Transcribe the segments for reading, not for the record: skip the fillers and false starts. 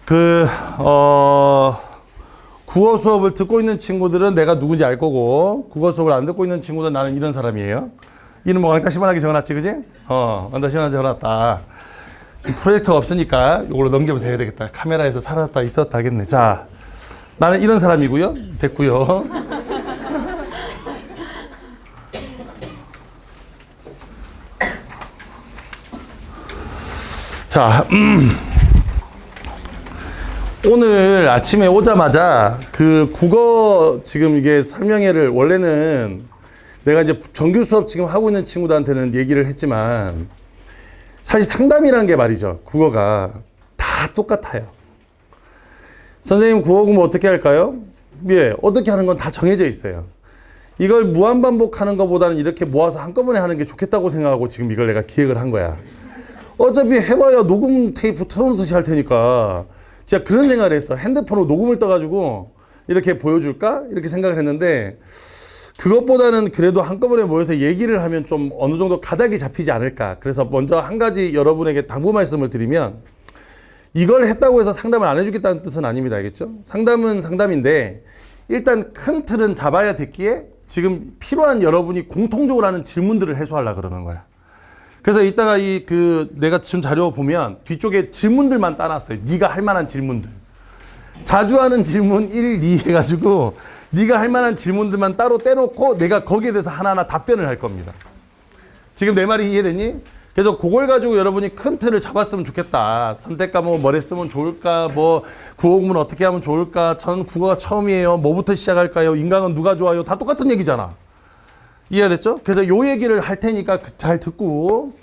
그, 국어 수업을 듣고 있는 친구들은 내가 누군지 알 거고, 국어 수업을 안 듣고 있는 친구들은 나는 이런 사람이에요. 이는 뭐 강타 시원하게 적어놨지, 그지? 강타 시원하게 적어놨다. 지금 프로젝터가 없으니까 이걸로 넘기면서 해야 되겠다. 카메라에서 살았다 있었다 하겠네. 자, 나는 이런 사람이고요. 됐고요. 자, 오늘 아침에 오자마자 그 국어 지금 이게 설명회를 원래는 내가 이제 정규 수업 지금 하고 있는 친구들한테는 얘기를 했지만 사실 상담이란 게 말이죠. 국어가 다 똑같아요. 선생님 국어 공부 어떻게 할까요? 예, 어떻게 하는 건 다 정해져 있어요. 이걸 무한반복하는 것보다는 이렇게 모아서 한꺼번에 하는 게 좋겠다고 생각하고 지금 이걸 내가 기획을 한 거야. 어차피 해봐야 녹음 테이프 틀어놓듯이 할 테니까 진짜 그런 생각을 했어. 핸드폰으로 녹음을 떠가지고 이렇게 보여줄까? 이렇게 생각을 했는데 그것보다는 그래도 한꺼번에 모여서 얘기를 하면 좀 어느 정도 가닥이 잡히지 않을까. 그래서 먼저 한 가지 여러분에게 당부 말씀을 드리면 이걸 했다고 해서 상담을 안 해주겠다는 뜻은 아닙니다. 알겠죠? 상담은 상담인데 일단 큰 틀은 잡아야 됐기에 지금 필요한 여러분이 공통적으로 하는 질문들을 해소하려고 그러는 거야. 그래서 이따가 내가 준 자료 보면 뒤쪽에 질문들만 따놨어요. 네가 할 만한 질문들. 자주 하는 질문 1, 2 해가지고 네가 할 만한 질문들만 따로 떼놓고 내가 거기에 대해서 하나하나 답변을 할 겁니다. 지금 내 말이 이해되니? 그래서 그걸 가지고 여러분이 큰 틀을 잡았으면 좋겠다. 선택 과목 뭘 했으면 좋을까? 뭐 국어 공부는 어떻게 하면 좋을까? 전 국어가 처음이에요. 뭐부터 시작할까요? 인강은 누가 좋아요? 다 똑같은 얘기잖아. 이해됐죠? 그래서 요 얘기를 할 테니까 잘 듣고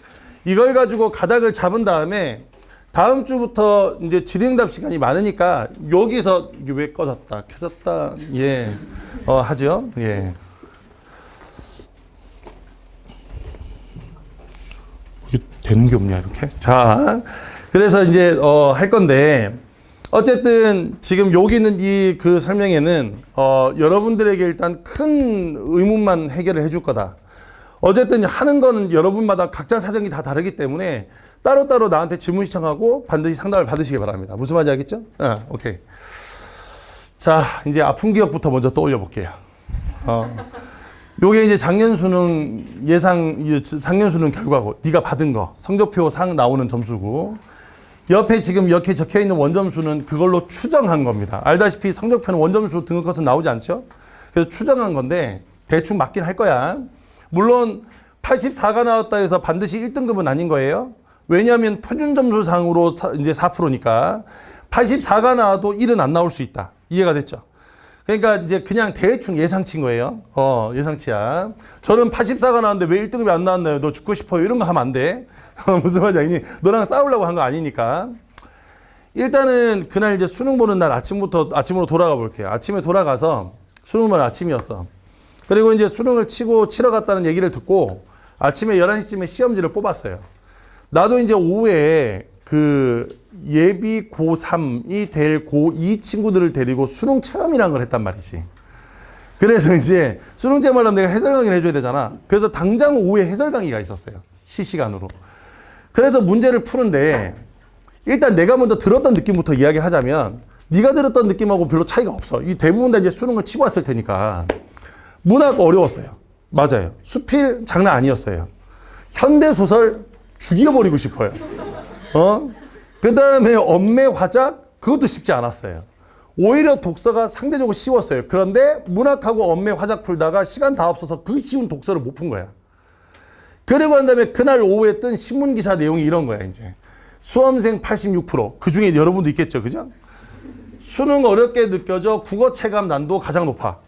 이걸 가지고 가닥을 잡은 다음에 다음 주부터 이제 질의응답 시간이 많으니까 여기서 이게 왜 꺼졌다 켜졌다 예 하죠. 예. 이게 되는 게 없냐 이렇게. 자, 그래서 이제 할 건데 어쨌든 지금 여기 있는 그 설명에는 여러분들에게 일단 큰 의문만 해결을 해줄 거다. 어쨌든 하는 거는 여러분마다 각자 사정이 다 다르기 때문에 따로따로 나한테 질문 신청하고 반드시 상담을 받으시기 바랍니다. 무슨 말인지 알겠죠? 오케이. 자, 이제 아픈 기억부터 먼저 떠올려 볼게요. 요게 이제 작년 수능 작년 수능 결과고 네가 받은 거 성적표 상 나오는 점수고 옆에 지금 이렇게 적혀 있는 원점수는 그걸로 추정한 겁니다. 알다시피 성적표는 원점수 등급컷은 나오지 않죠? 그래서 추정한 건데 대충 맞긴 할 거야. 물론 84가 나왔다 해서 반드시 1등급은 아닌 거예요. 왜냐하면 표준 점수상으로 이제 4%니까 84가 나와도 1은 안 나올 수 있다. 이해가 됐죠? 그러니까 이제 그냥 대충 예상치인 거예요. 예상치야. 저는 84가 나왔는데 왜 1등급이 안 나왔나요? 너 죽고 싶어요? 이런 거 하면 안 돼. 무슨 말인지 알니? 너랑 싸우려고 한 거 아니니까. 일단은 그날 이제 수능 보는 날 아침으로 돌아가 볼게요. 아침에 돌아가서 수능 보는 아침이었어. 그리고 이제 수능을 치러 갔다는 얘기를 듣고 아침에 11시쯤에 시험지를 뽑았어요. 나도 이제 오후에 그 예비 고3이 될 고2 친구들을 데리고 수능 체험이라는 걸 했단 말이지. 그래서 이제 수능 체험을 하면 내가 해설 강의를 해줘야 되잖아. 그래서 당장 오후에 해설 강의가 있었어요. 실시간으로. 그래서 문제를 푸는데 일단 내가 먼저 들었던 느낌부터 이야기를 하자면 네가 들었던 느낌하고 별로 차이가 없어. 이 대부분 다 이제 수능을 치고 왔을 테니까. 문학 어려웠어요. 맞아요. 수필 장난 아니었어요. 현대소설 죽여버리고 싶어요. 그 다음에 엄매 화작 그것도 쉽지 않았어요. 오히려 독서가 상대적으로 쉬웠어요. 그런데 문학하고 엄매 화작 풀다가 시간 다 없어서 그 쉬운 독서를 못 푼 거야. 그리고 한 다음에 그날 오후에 뜬 신문기사 내용이 이런 거야, 이제. 수험생 86%. 그 중에 여러분도 있겠죠, 그죠? 수능 어렵게 느껴져 국어 체감 난도 가장 높아.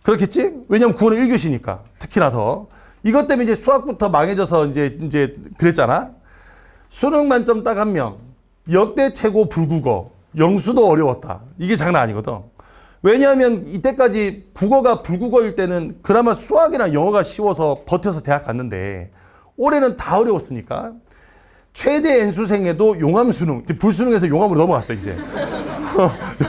그렇겠지? 왜냐면 국어는 1교시니까. 특히나 더. 이것 때문에 이제 수학부터 망해져서 이제 그랬잖아? 수능 만점 딱 1명. 역대 최고 불국어. 영수도 어려웠다. 이게 장난 아니거든. 왜냐하면 이때까지 국어가 불국어일 때는 그나마 수학이나 영어가 쉬워서 버텨서 대학 갔는데 올해는 다 어려웠으니까 최대 N수생에도 용암수능, 불수능에서 용암으로 넘어갔어 이제.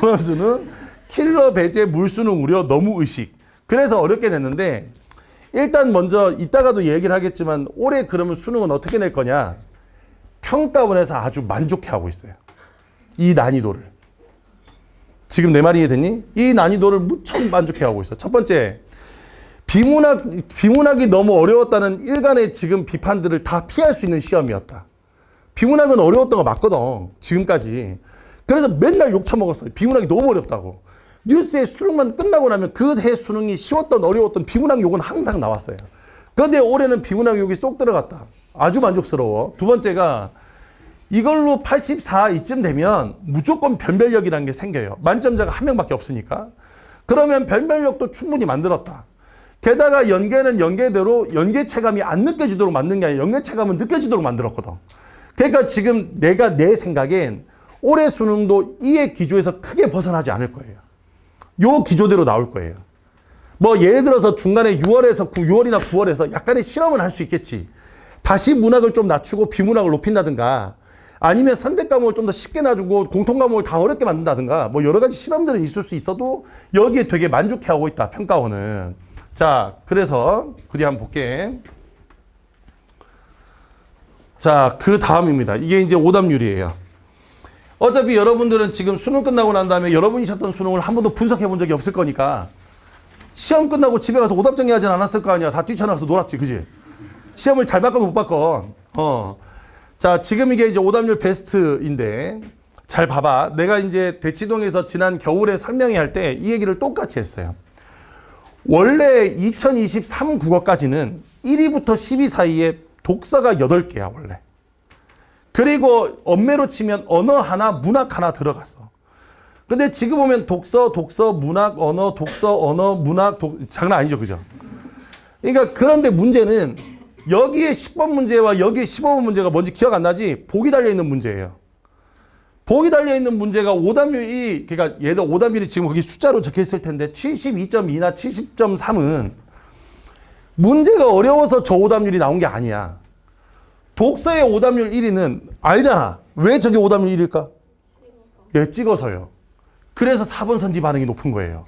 용암수능, 킬러 배제 물수능 우려 너무 의식. 그래서 어렵게 됐는데 일단 먼저 이따가도 얘기를 하겠지만 올해 그러면 수능은 어떻게 낼 거냐. 평가원에서 아주 만족해하고 있어요. 이 난이도를. 지금 내 말이 이해됐니? 이 난이도를 무척 만족해하고 있어. 첫 번째, 비문학이 너무 어려웠다는 일간의 지금 비판들을 다 피할 수 있는 시험이었다. 비문학은 어려웠던 거 맞거든. 지금까지. 그래서 맨날 욕 처먹었어요. 비문학이 너무 어렵다고. 뉴스에 수능만 끝나고 나면 그 해 수능이 쉬웠던 어려웠던 비문학 욕은 항상 나왔어요. 그런데 올해는 비문학 욕이 쏙 들어갔다. 아주 만족스러워. 두 번째가 이걸로 84 이쯤 되면 무조건 변별력이라는 게 생겨요. 만점자가 한 명밖에 없으니까. 그러면 변별력도 충분히 만들었다. 게다가 연계는 연계대로 연계 체감이 안 느껴지도록 만든 게 아니라 연계 체감은 느껴지도록 만들었거든. 그러니까 지금 내가 내 생각엔 올해 수능도 이의 기조에서 크게 벗어나지 않을 거예요. 요 기조대로 나올 거예요. 뭐 예를 들어서 중간에 6월이나 9월에서 약간의 실험을 할 수 있겠지. 다시 문학을 좀 낮추고 비문학을 높인다든가 아니면 선택 과목을 좀 더 쉽게 놔주고 공통 과목을 다 어렵게 만든다든가 뭐 여러 가지 실험들은 있을 수 있어도 여기에 되게 만족해하고 있다. 평가원은. 자, 그래서 그 뒤에 한번 볼게. 자, 그 다음입니다. 이게 이제 오답률이에요. 어차피 여러분들은 지금 수능 끝나고 난 다음에 여러분이 쳤던 수능을 한 번도 분석해 본 적이 없을 거니까 시험 끝나고 집에 가서 오답 정리하진 않았을 거 아니야. 다 뛰쳐나가서 놀았지. 그지? 시험을 잘 봤건 못 봤건. 자, 지금 이게 이제 오답률 베스트인데 잘 봐봐. 내가 이제 대치동에서 지난 겨울에 설명회 할 때 이 얘기를 똑같이 했어요. 원래 2023 국어까지는 1위부터 10위 사이에 독서가 8개야, 원래. 그리고 엄매로 치면 언어 하나, 문학 하나 들어갔어. 근데 지금 보면 독서, 문학, 언어, 문학, 장난 아니죠, 그죠? 그러니까 그런데 문제는 여기에 10번 문제와 여기에 15번 문제가 뭔지 기억 안 나지? 복이 달려있는 문제예요. 복이 달려있는 문제가 오답률이, 그러니까 얘도 오답률이 지금 거기 숫자로 적혀 있을 텐데 72.2나 70.3은 문제가 어려워서 저 오답률이 나온 게 아니야. 독서의 오답률 1위는 알잖아. 왜 저게 오답률 1위일까? 예, 찍어서요. 그래서 4번 선지 반응이 높은 거예요.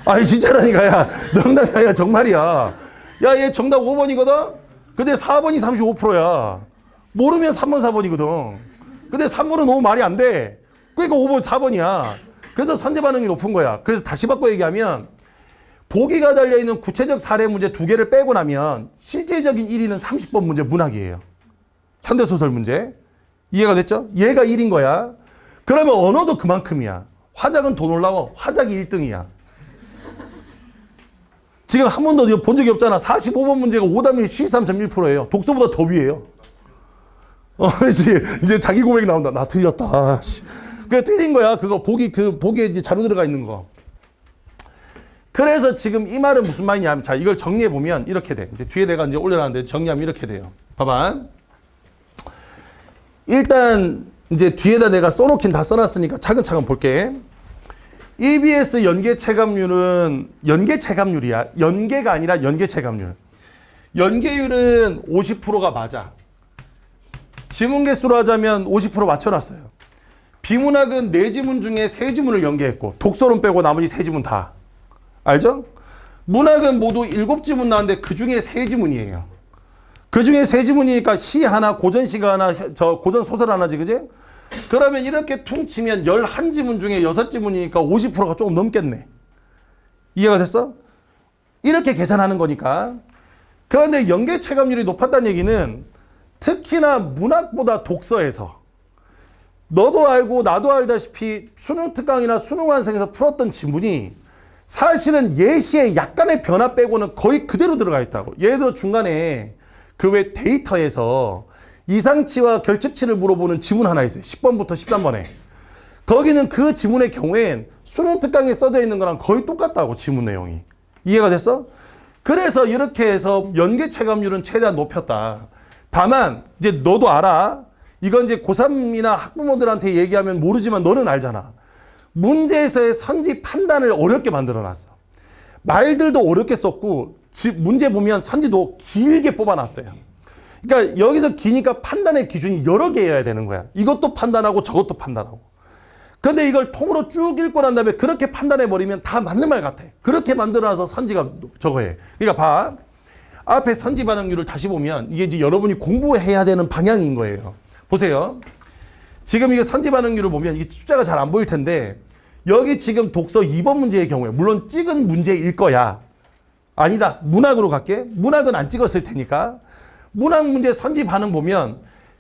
아니 진짜라니까. 야, 농담이 아니라 정말이야. 야, 얘 정답 5번이거든? 근데 4번이 35%야. 모르면 3번 4번이거든. 근데 3번은 너무 말이 안 돼. 그러니까 5번 4번이야. 그래서 선제 반응이 높은 거야. 그래서 다시 바꿔 얘기하면 보기가 달려있는 구체적 사례 문제 2개를 빼고 나면 실질적인 1위는 30번 문제 문학이에요. 현대소설 문제. 이해가 됐죠? 얘가 1인 거야. 그러면 언어도 그만큼이야. 화작은 더 놀라워. 화작이 1등이야. 지금 한 번도 본 적이 없잖아. 45번 문제가 오답률이 73.1%예요. 독서보다 더 위에요. 그렇지. 이제 자기 고백이 나온다. 나 틀렸다. 그게 틀린 거야. 그거 보기에 이제 자료 들어가 있는 거. 그래서 지금 이 말은 무슨 말이냐면, 자, 이걸 정리해보면 이렇게 돼. 이제 뒤에 내가 이제 올려놨는데 정리하면 이렇게 돼요. 봐봐. 일단, 이제 뒤에다 내가 써놓긴 다 써놨으니까 차근차근 볼게. EBS 연계 체감률은 연계 체감률이야. 연계가 아니라 연계 체감률. 연계율은 50%가 맞아. 지문 개수로 하자면 50% 맞춰놨어요. 비문학은 4지문 중에 3지문을 연계했고 독서론 빼고 나머지 3지문 다. 알죠? 문학은 모두 7지문 나왔는데 그 중에 3지문이에요. 그 중에 3지문이니까 시 하나, 고전시가 하나, 고전 소설 하나지, 그지? 그러면 이렇게 퉁치면 11지문 중에 6지문이니까 50%가 조금 넘겠네. 이해가 됐어? 이렇게 계산하는 거니까. 그런데 연계 체감률이 높았다는 얘기는 특히나 문학보다 독서에서 너도 알고 나도 알다시피 수능 특강이나 수능 완성에서 풀었던 지문이 사실은 예시에 약간의 변화 빼고는 거의 그대로 들어가 있다고. 예를 들어 중간에 그 외 데이터에서 이상치와 결측치를 물어보는 지문 하나 있어요. 10번부터 13번에. 거기는 그 지문의 경우엔 수능 특강에 써져 있는 거랑 거의 똑같다고, 지문 내용이. 이해가 됐어? 그래서 이렇게 해서 연계 체감률은 최대한 높였다. 다만 이제 너도 알아. 이건 이제 고3이나 학부모들한테 얘기하면 모르지만 너는 알잖아. 문제에서의 선지 판단을 어렵게 만들어놨어. 말들도 어렵게 썼고 문제 보면 선지도 길게 뽑아놨어요. 그러니까 여기서 기니까 판단의 기준이 여러 개여야 되는 거야. 이것도 판단하고 저것도 판단하고. 근데 이걸 통으로 쭉 읽고 난 다음에 그렇게 판단해버리면 다 맞는 말 같아. 그렇게 만들어놔서 선지가 저거 해. 그러니까 봐. 앞에 선지 반응률을 다시 보면 이게 이제 여러분이 공부해야 되는 방향인 거예요. 보세요. 지금 이게 선지 반응률을 보면 이게 숫자가 잘 안 보일 텐데 여기 지금 독서 2번 문제의 경우에 물론 찍은 문제일 거야. 아니다. 문학으로 갈게. 문학은 안 찍었을 테니까. 문학 문제 선지 반응 보면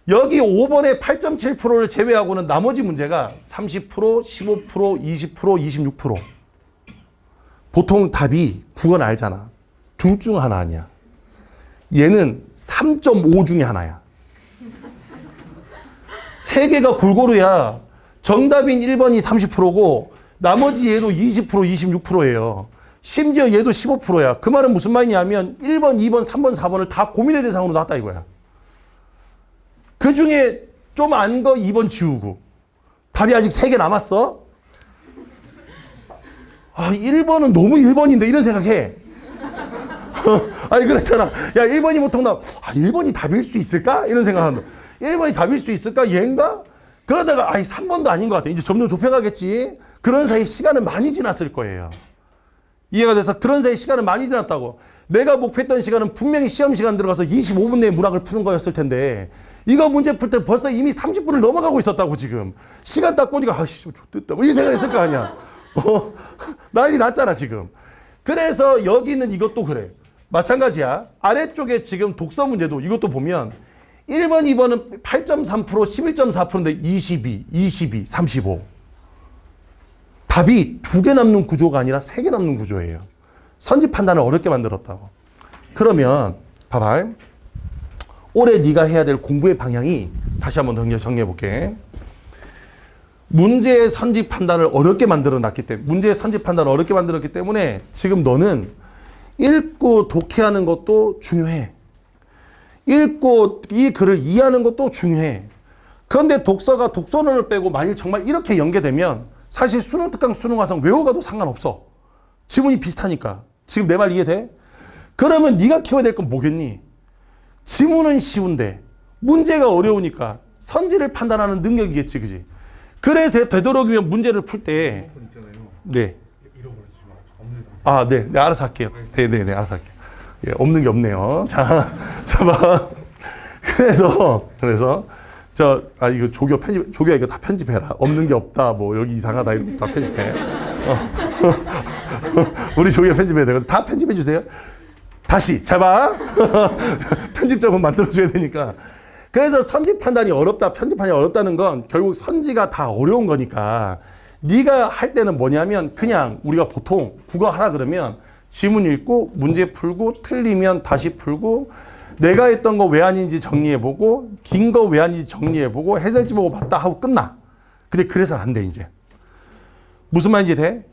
여기 5번의 8.7%를 제외하고는 나머지 문제가 30%, 15%, 20%, 26%. 보통 답이 국어는 알잖아. 둘 중 하나 아니야. 얘는 3.5 중에 하나야. 세 개가 골고루야. 정답인 1번이 30%고 나머지 얘도 20%, 26%예요. 심지어 얘도 15%야. 그 말은 무슨 말이냐면 1번, 2번, 3번, 4번을 다 고민의 대상으로 놨다 이거야. 그 중에 좀 안 거 2번 지우고. 답이 아직 3개 남았어. 아, 1번은 너무 1번인데 이런 생각해. 아니 그렇잖아. 야 1번이 보통 1번이 답일 수 있을까? 이런 생각한다. 1번이 답일 수 있을까? 얘인가? 그러다가 3번도 아닌 것 같아. 이제 점점 좁혀가겠지. 그런 사이 시간은 많이 지났을 거예요. 이해가 돼서 그런 사이 시간은 많이 지났다고. 내가 목표했던 시간은 분명히 시험 시간 들어가서 25분 내에 문학을 푸는 거였을 텐데 이거 문제 풀 때 벌써 이미 30분을 넘어가고 있었다고 지금. 시간 딱 보니까 아씨 좋겠다. 뭐 이 생각했을 거 아니야. 난리 났잖아 지금. 그래서 여기는 이것도 그래. 마찬가지야. 아래쪽에 지금 독서 문제도 이것도 보면 1번, 2번은 8.3%, 11.4%인데 22, 35. 답이 2개 남는 구조가 아니라 3개 남는 구조예요. 선지 판단을 어렵게 만들었다고. 그러면 봐봐. 올해 네가 해야 될 공부의 방향이 다시 한번 정리해 볼게. 문제의 선지 판단을 어렵게 만들어 놨기 때문에 문제의 선지 판단을 어렵게 만들었기 때문에 지금 너는 읽고 독해하는 것도 중요해. 읽고 이 글을 이해하는 것도 중요해. 그런데 독서가 독서론을 빼고 만일 정말 이렇게 연계되면 사실 수능 특강 수능 화성 외워가도 상관없어. 지문이 비슷하니까. 지금 내 말 이해돼? 그러면 네가 키워야 될 건 뭐겠니? 지문은 쉬운데 문제가 어려우니까 선지를 판단하는 능력이겠지, 그지? 그래서 되도록이면 문제를 풀 때, 네. 네, 알아서 할게요. 네, 알아서 할게요. 예, 없는 게 없네요. 자, 봐. 그래서, 이거 조교 이거 다 편집해라. 없는 게 없다, 뭐, 여기 이상하다, 이런 거 다 편집해. 우리 조교 편집해야 되거든. 다 편집해 주세요. 다시, 잘 봐. 편집점은 만들어줘야 되니까. 그래서 선지 판단이 어렵다, 편집판이 어렵다는 건 결국 선지가 다 어려운 거니까 네가 할 때는 뭐냐면 그냥 우리가 보통 국어 하라 그러면 지문 읽고 문제 풀고 틀리면 다시 풀고 내가 했던 거 왜 아닌지 정리해보고 긴 거 왜 아닌지 정리해보고 해설지 보고 봤다 하고 끝나. 근데 그래서는 안 돼 이제. 무슨 말인지 돼?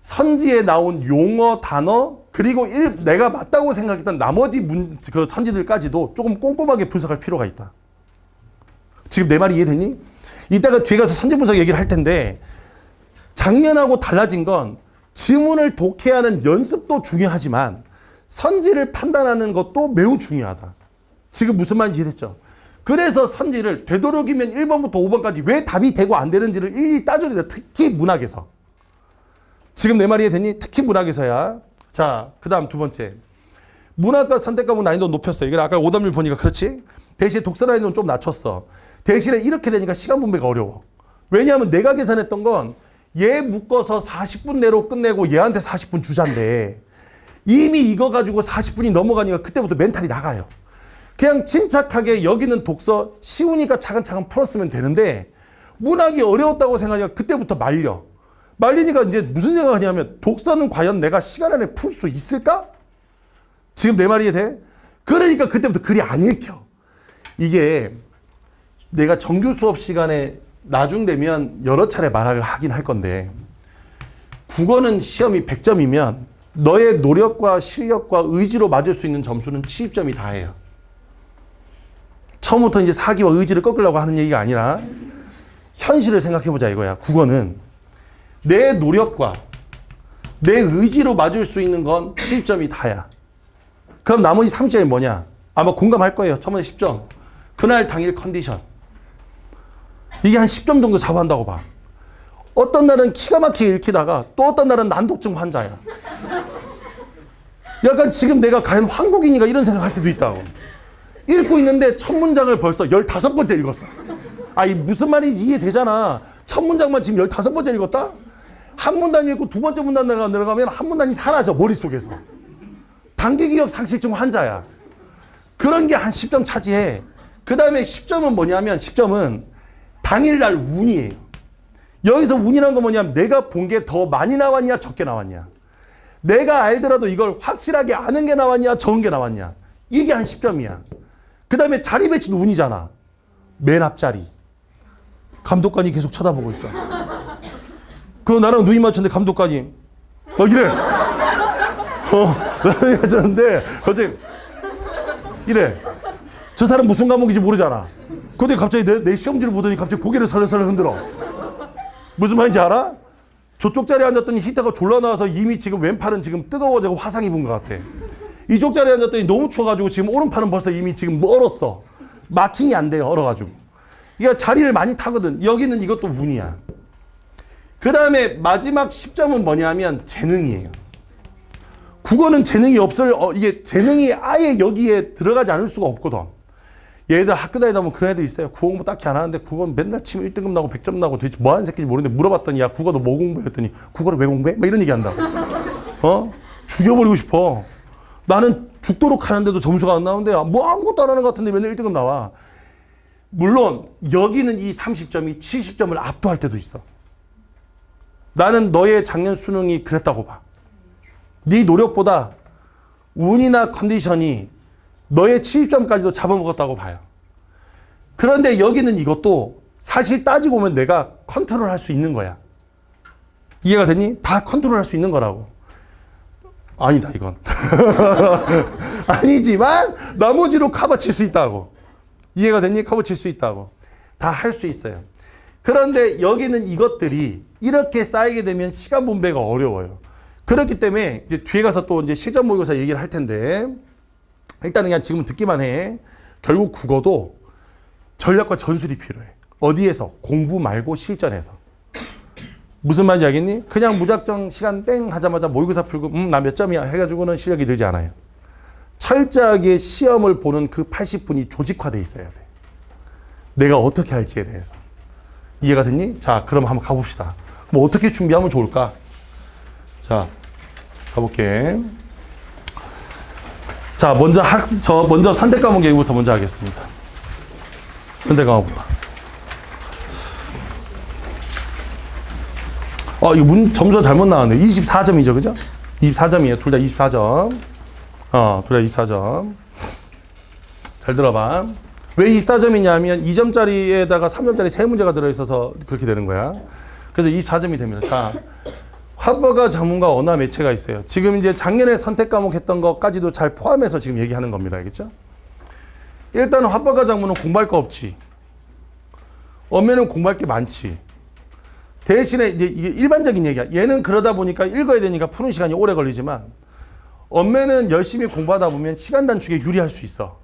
선지에 나온 용어, 단어 그리고 내가 맞다고 생각했던 나머지 그 선지들까지도 조금 꼼꼼하게 분석할 필요가 있다. 지금 내 말이 이해되니? 이따가 뒤에 가서 선지 분석 얘기를 할 텐데 작년하고 달라진 건 지문을 독해하는 연습도 중요하지만 선지를 판단하는 것도 매우 중요하다. 지금 무슨 말인지 이해됐죠? 그래서 선지를 되도록이면 1번부터 5번까지 왜 답이 되고 안 되는지를 일일이 따져야 돼. 특히 문학에서. 지금 내 말이 이해되니? 특히 문학에서야. 자, 그 다음 두 번째. 문학과 선택 과목 난이도 높였어요. 이거 아까 오답률 보니까 그렇지? 대신에 독서 난이도는 좀 낮췄어. 대신에 이렇게 되니까 시간 분배가 어려워. 왜냐하면 내가 계산했던 건 얘 묶어서 40분 내로 끝내고 얘한테 40분 주자인데 이미 이거 가지고 40분이 넘어가니까 그때부터 멘탈이 나가요. 그냥 침착하게 여기는 독서 쉬우니까 차근차근 풀었으면 되는데 문학이 어려웠다고 생각하니까 그때부터 말리니까 이제 무슨 생각하냐면 독서는 과연 내가 시간 안에 풀 수 있을까? 지금 내 말이 돼? 그러니까 그때부터 글이 안 읽혀. 이게 내가 정규 수업 시간에 나중 되면 여러 차례 말을 하긴 할 건데 국어는 시험이 100점이면 너의 노력과 실력과 의지로 맞을 수 있는 점수는 70점이 다예요. 처음부터 이제 사기와 의지를 꺾으려고 하는 얘기가 아니라 현실을 생각해보자 이거야. 국어는 내 노력과 내 의지로 맞을 수 있는 건 70점이 다야. 그럼 나머지 30점이 뭐냐? 아마 공감할 거예요. 처음에 10점. 그날 당일 컨디션. 이게 한 10점 정도 잡아한다고 봐. 어떤 날은 기가 막히게 읽히다가 또 어떤 날은 난독증 환자야. 약간 지금 내가 과연 한국인인가 이런 생각할 때도 있다고. 읽고 있는데 첫 문장을 벌써 15번째 읽었어. 아니 무슨 말인지 이해되잖아. 첫 문장만 지금 15번째 읽었다? 한 문단이 읽고 두 번째 문단 내려가면 한 문단이 사라져 머릿속에서. 단기기억 상실증 환자야. 그런 게 한 10점 차지해. 그 다음에 10점은 뭐냐면 10점은 당일날 운이에요. 여기서 운이란 건 뭐냐면 내가 본 게 더 많이 나왔냐 적게 나왔냐. 내가 알더라도 이걸 확실하게 아는 게 나왔냐 적은 게 나왔냐. 이게 한 10점이야. 그 다음에 자리 배치도 운이잖아. 맨 앞자리. 감독관이 계속 쳐다보고 있어. 그 나랑 눈이 맞췄는데 감독관이 이래. 나랑 맞췄는데 갑자기 이래. 저 사람 무슨 과목인지 모르잖아. 근데 갑자기 내 시험지를 보더니 갑자기 고개를 설레설레 흔들어. 무슨 말인지 알아? 저쪽 자리에 앉았더니 히터가 졸라 나와서 이미 지금 왼팔은 지금 뜨거워지고 화상 입은 것 같아. 이쪽 자리에 앉았더니 너무 추워가지고 지금 오른팔은 벌써 이미 지금 얼었어. 마킹이 안 돼요. 얼어가지고. 그러니까 자리를 많이 타거든. 여기는 이것도 운이야. 그 다음에 마지막 10점은 뭐냐면 재능이에요. 국어는 재능이 이게 재능이 아예 여기에 들어가지 않을 수가 없거든. 얘들 학교 다니다 보면 그런 애들 있어요. 국어 공부 딱히 안 하는데 국어는 맨날 치면 1등급 나고 100점 나고 도대체 뭐 하는 새끼인지 모르는데 물어봤더니 야 국어 너 뭐 공부했더니 국어를 왜 공부해? 막 이런 얘기 한다고. 죽여버리고 싶어. 나는 죽도록 하는데도 점수가 안 나오는데 뭐 아무것도 안 하는 것 같은데 맨날 1등급 나와. 물론 여기는 이 30점이 70점을 압도할 때도 있어. 나는 너의 작년 수능이 그랬다고 봐. 네 노력보다 운이나 컨디션이 너의 70점까지도 잡아먹었다고 봐요. 그런데 여기는 이것도 사실 따지고 보면 내가 컨트롤할 수 있는 거야. 이해가 됐니? 다 컨트롤할 수 있는 거라고. 아니다 이건. 아니지만 나머지로 커버칠 수 있다고. 이해가 됐니? 커버칠 수 있다고. 다 할 수 있어요. 그런데 여기는 이것들이 이렇게 쌓이게 되면 시간 분배가 어려워요. 그렇기 때문에 이제 뒤에 가서 또 이제 실전 모의고사 얘기를 할 텐데 일단은 그냥 지금 듣기만 해. 결국 국어도 전략과 전술이 필요해. 어디에서? 공부 말고 실전에서. 무슨 말인지 알겠니? 그냥 무작정 시간 땡 하자마자 모의고사 풀고 나 몇 점이야 해가지고는 실력이 늘지 않아요. 철저하게 시험을 보는 그 80분이 조직화돼 있어야 돼. 내가 어떻게 할지에 대해서. 이해가 됐니? 자, 그럼 한번 가봅시다. 뭐 어떻게 준비하면 좋을까? 자, 가볼게. 자, 먼저 선택 과목 얘기부터 먼저 하겠습니다. 선택 과목부터. 이거 점수가 잘못 나왔네. 24점이죠, 그죠? 24점이에요. 둘 다 24점. 둘 다 24점. 잘 들어봐. 왜 24점이냐면 2점짜리에다가 3점짜리 3문제가 들어있어서 그렇게 되는 거야. 그래서 24점이 됩니다. 자, 화법과 작문과 언어 매체가 있어요. 지금 이제 작년에 선택 과목 했던 것까지도 잘 포함해서 지금 얘기하는 겁니다. 알겠죠? 일단 화법과 작문은 공부할 거 없지. 언어는 공부할 게 많지. 대신에 이제 이게 일반적인 얘기야. 얘는 그러다 보니까 읽어야 되니까 푸는 시간이 오래 걸리지만 언어는 열심히 공부하다 보면 시간 단축에 유리할 수 있어.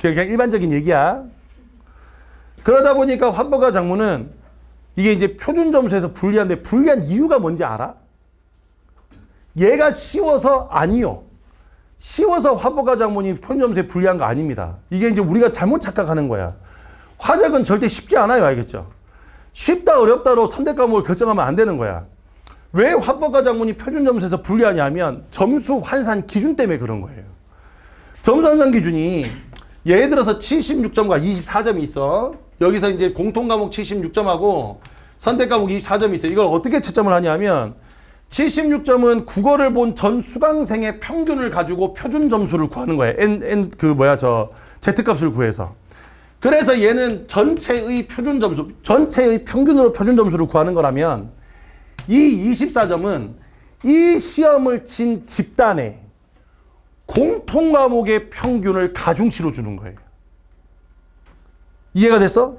그냥 일반적인 얘기야. 그러다 보니까 화법과 작문은 이게 이제 표준 점수에서 불리한데 불리한 이유가 뭔지 알아? 얘가 쉬워서 아니요. 쉬워서 화법과 작문이 표준 점수에 불리한 거 아닙니다. 이게 이제 우리가 잘못 착각하는 거야. 화작은 절대 쉽지 않아요. 알겠죠? 쉽다 어렵다로 선택 과목을 결정하면 안 되는 거야. 왜 화법과 작문이 표준 점수에서 불리하냐면 점수 환산 기준 때문에 그런 거예요. 점수 환산 기준이 예를 들어서 76점과 24점이 있어. 여기서 이제 공통 과목 76점하고 선택 과목 24점이 있어요. 이걸 어떻게 채점을 하냐면 76점은 국어를 본 전 수강생의 평균을 가지고 표준 점수를 구하는 거예요. Z값을 구해서. 그래서 얘는 전체의 표준 점수, 전체의 평균으로 표준 점수를 구하는 거라면 이 24점은 이 시험을 친 집단의 공통 과목의 평균을 가중치로 주는 거예요. 이해가 됐어?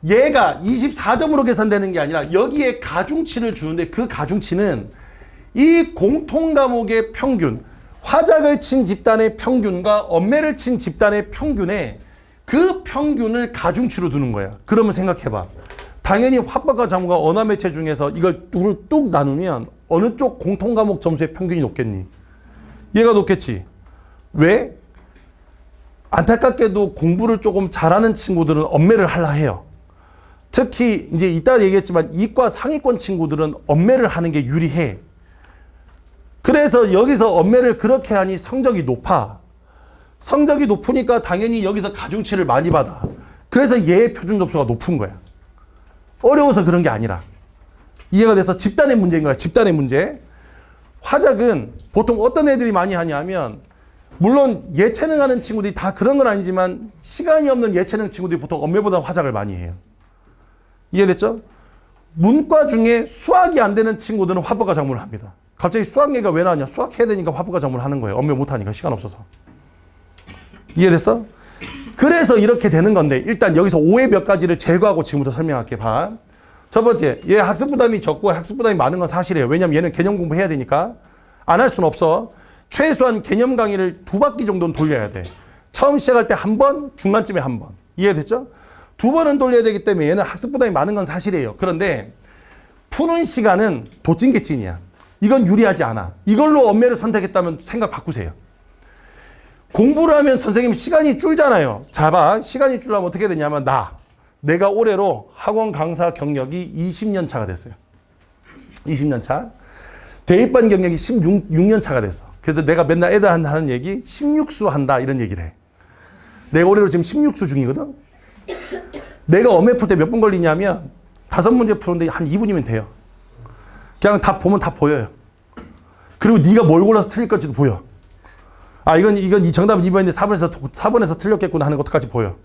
얘가 24점으로 계산되는 게 아니라 여기에 가중치를 주는데 그 가중치는 이 공통 과목의 평균, 화작을 친 집단의 평균과 언매를 친 집단의 평균에 그 평균을 가중치로 두는 거야. 그러면 생각해봐. 당연히 화법과 작문과 언어 매체 중에서 이걸 뚝 나누면 어느 쪽 공통 과목 점수의 평균이 높겠니? 얘가 높겠지. 왜? 안타깝게도 공부를 조금 잘하는 친구들은 언매를 하려 해요. 특히 이제 이따 얘기했지만 이과 상위권 친구들은 엄매를 하는 게 유리해. 그래서 여기서 엄매를 그렇게 하니 성적이 높아. 성적이 높으니까 당연히 여기서 가중치를 많이 받아. 그래서 얘의 표준 점수가 높은 거야. 어려워서 그런 게 아니라. 이해가 돼서 집단의 문제인 거야. 집단의 문제. 화작은 보통 어떤 애들이 많이 하냐면 물론 예체능 하는 친구들이 다 그런 건 아니지만 시간이 없는 예체능 친구들이 보통 엄매보다 화작을 많이 해요. 이해됐죠? 문과 중에 수학이 안 되는 친구들은 화법과 작문을 합니다. 갑자기 수학 얘기가 왜 나왔냐? 수학 해야 되니까 화법과 작문을 하는 거예요. 엄매 못 하니까 시간 없어서. 이해됐어? 그래서 이렇게 되는 건데 일단 여기서 오해 몇 가지를 제거하고 지금부터 설명할게. 봐. 첫 번째, 얘 학습 부담이 적고 학습 부담이 많은 건 사실이에요. 왜냐면 얘는 개념 공부해야 되니까. 안 할 수는 없어. 최소한 개념 강의를 2바퀴 정도는 돌려야 돼. 처음 시작할 때 한 번, 중간쯤에 한 번. 이해됐죠? 2번은 돌려야 되기 때문에 얘는 학습 부담이 많은 건 사실이에요. 그런데 푸는 시간은 도찐개찐이야. 이건 유리하지 않아. 이걸로 엄매를 선택했다면 생각 바꾸세요. 공부를 하면 선생님 시간이 줄잖아요. 자, 봐. 시간이 줄려면 어떻게 되냐면 내가 올해로 학원 강사 경력이 20년 차가 됐어요. 20년 차. 대입반 경력이 16년 차가 됐어. 그래서 내가 맨날 애들 하는 얘기 16수 한다 이런 얘기를 해. 내가 올해로 지금 16수 중이거든. 내가 엄매 풀 때 몇 분 걸리냐면 5문제 푸는데 한 2분이면 돼요. 그냥 다 보면 다 보여요. 그리고 네가 뭘 골라서 틀릴 건지도 보여. 이건 이 정답은 2번인데 4번에서 틀렸겠구나 하는 것까지 보여.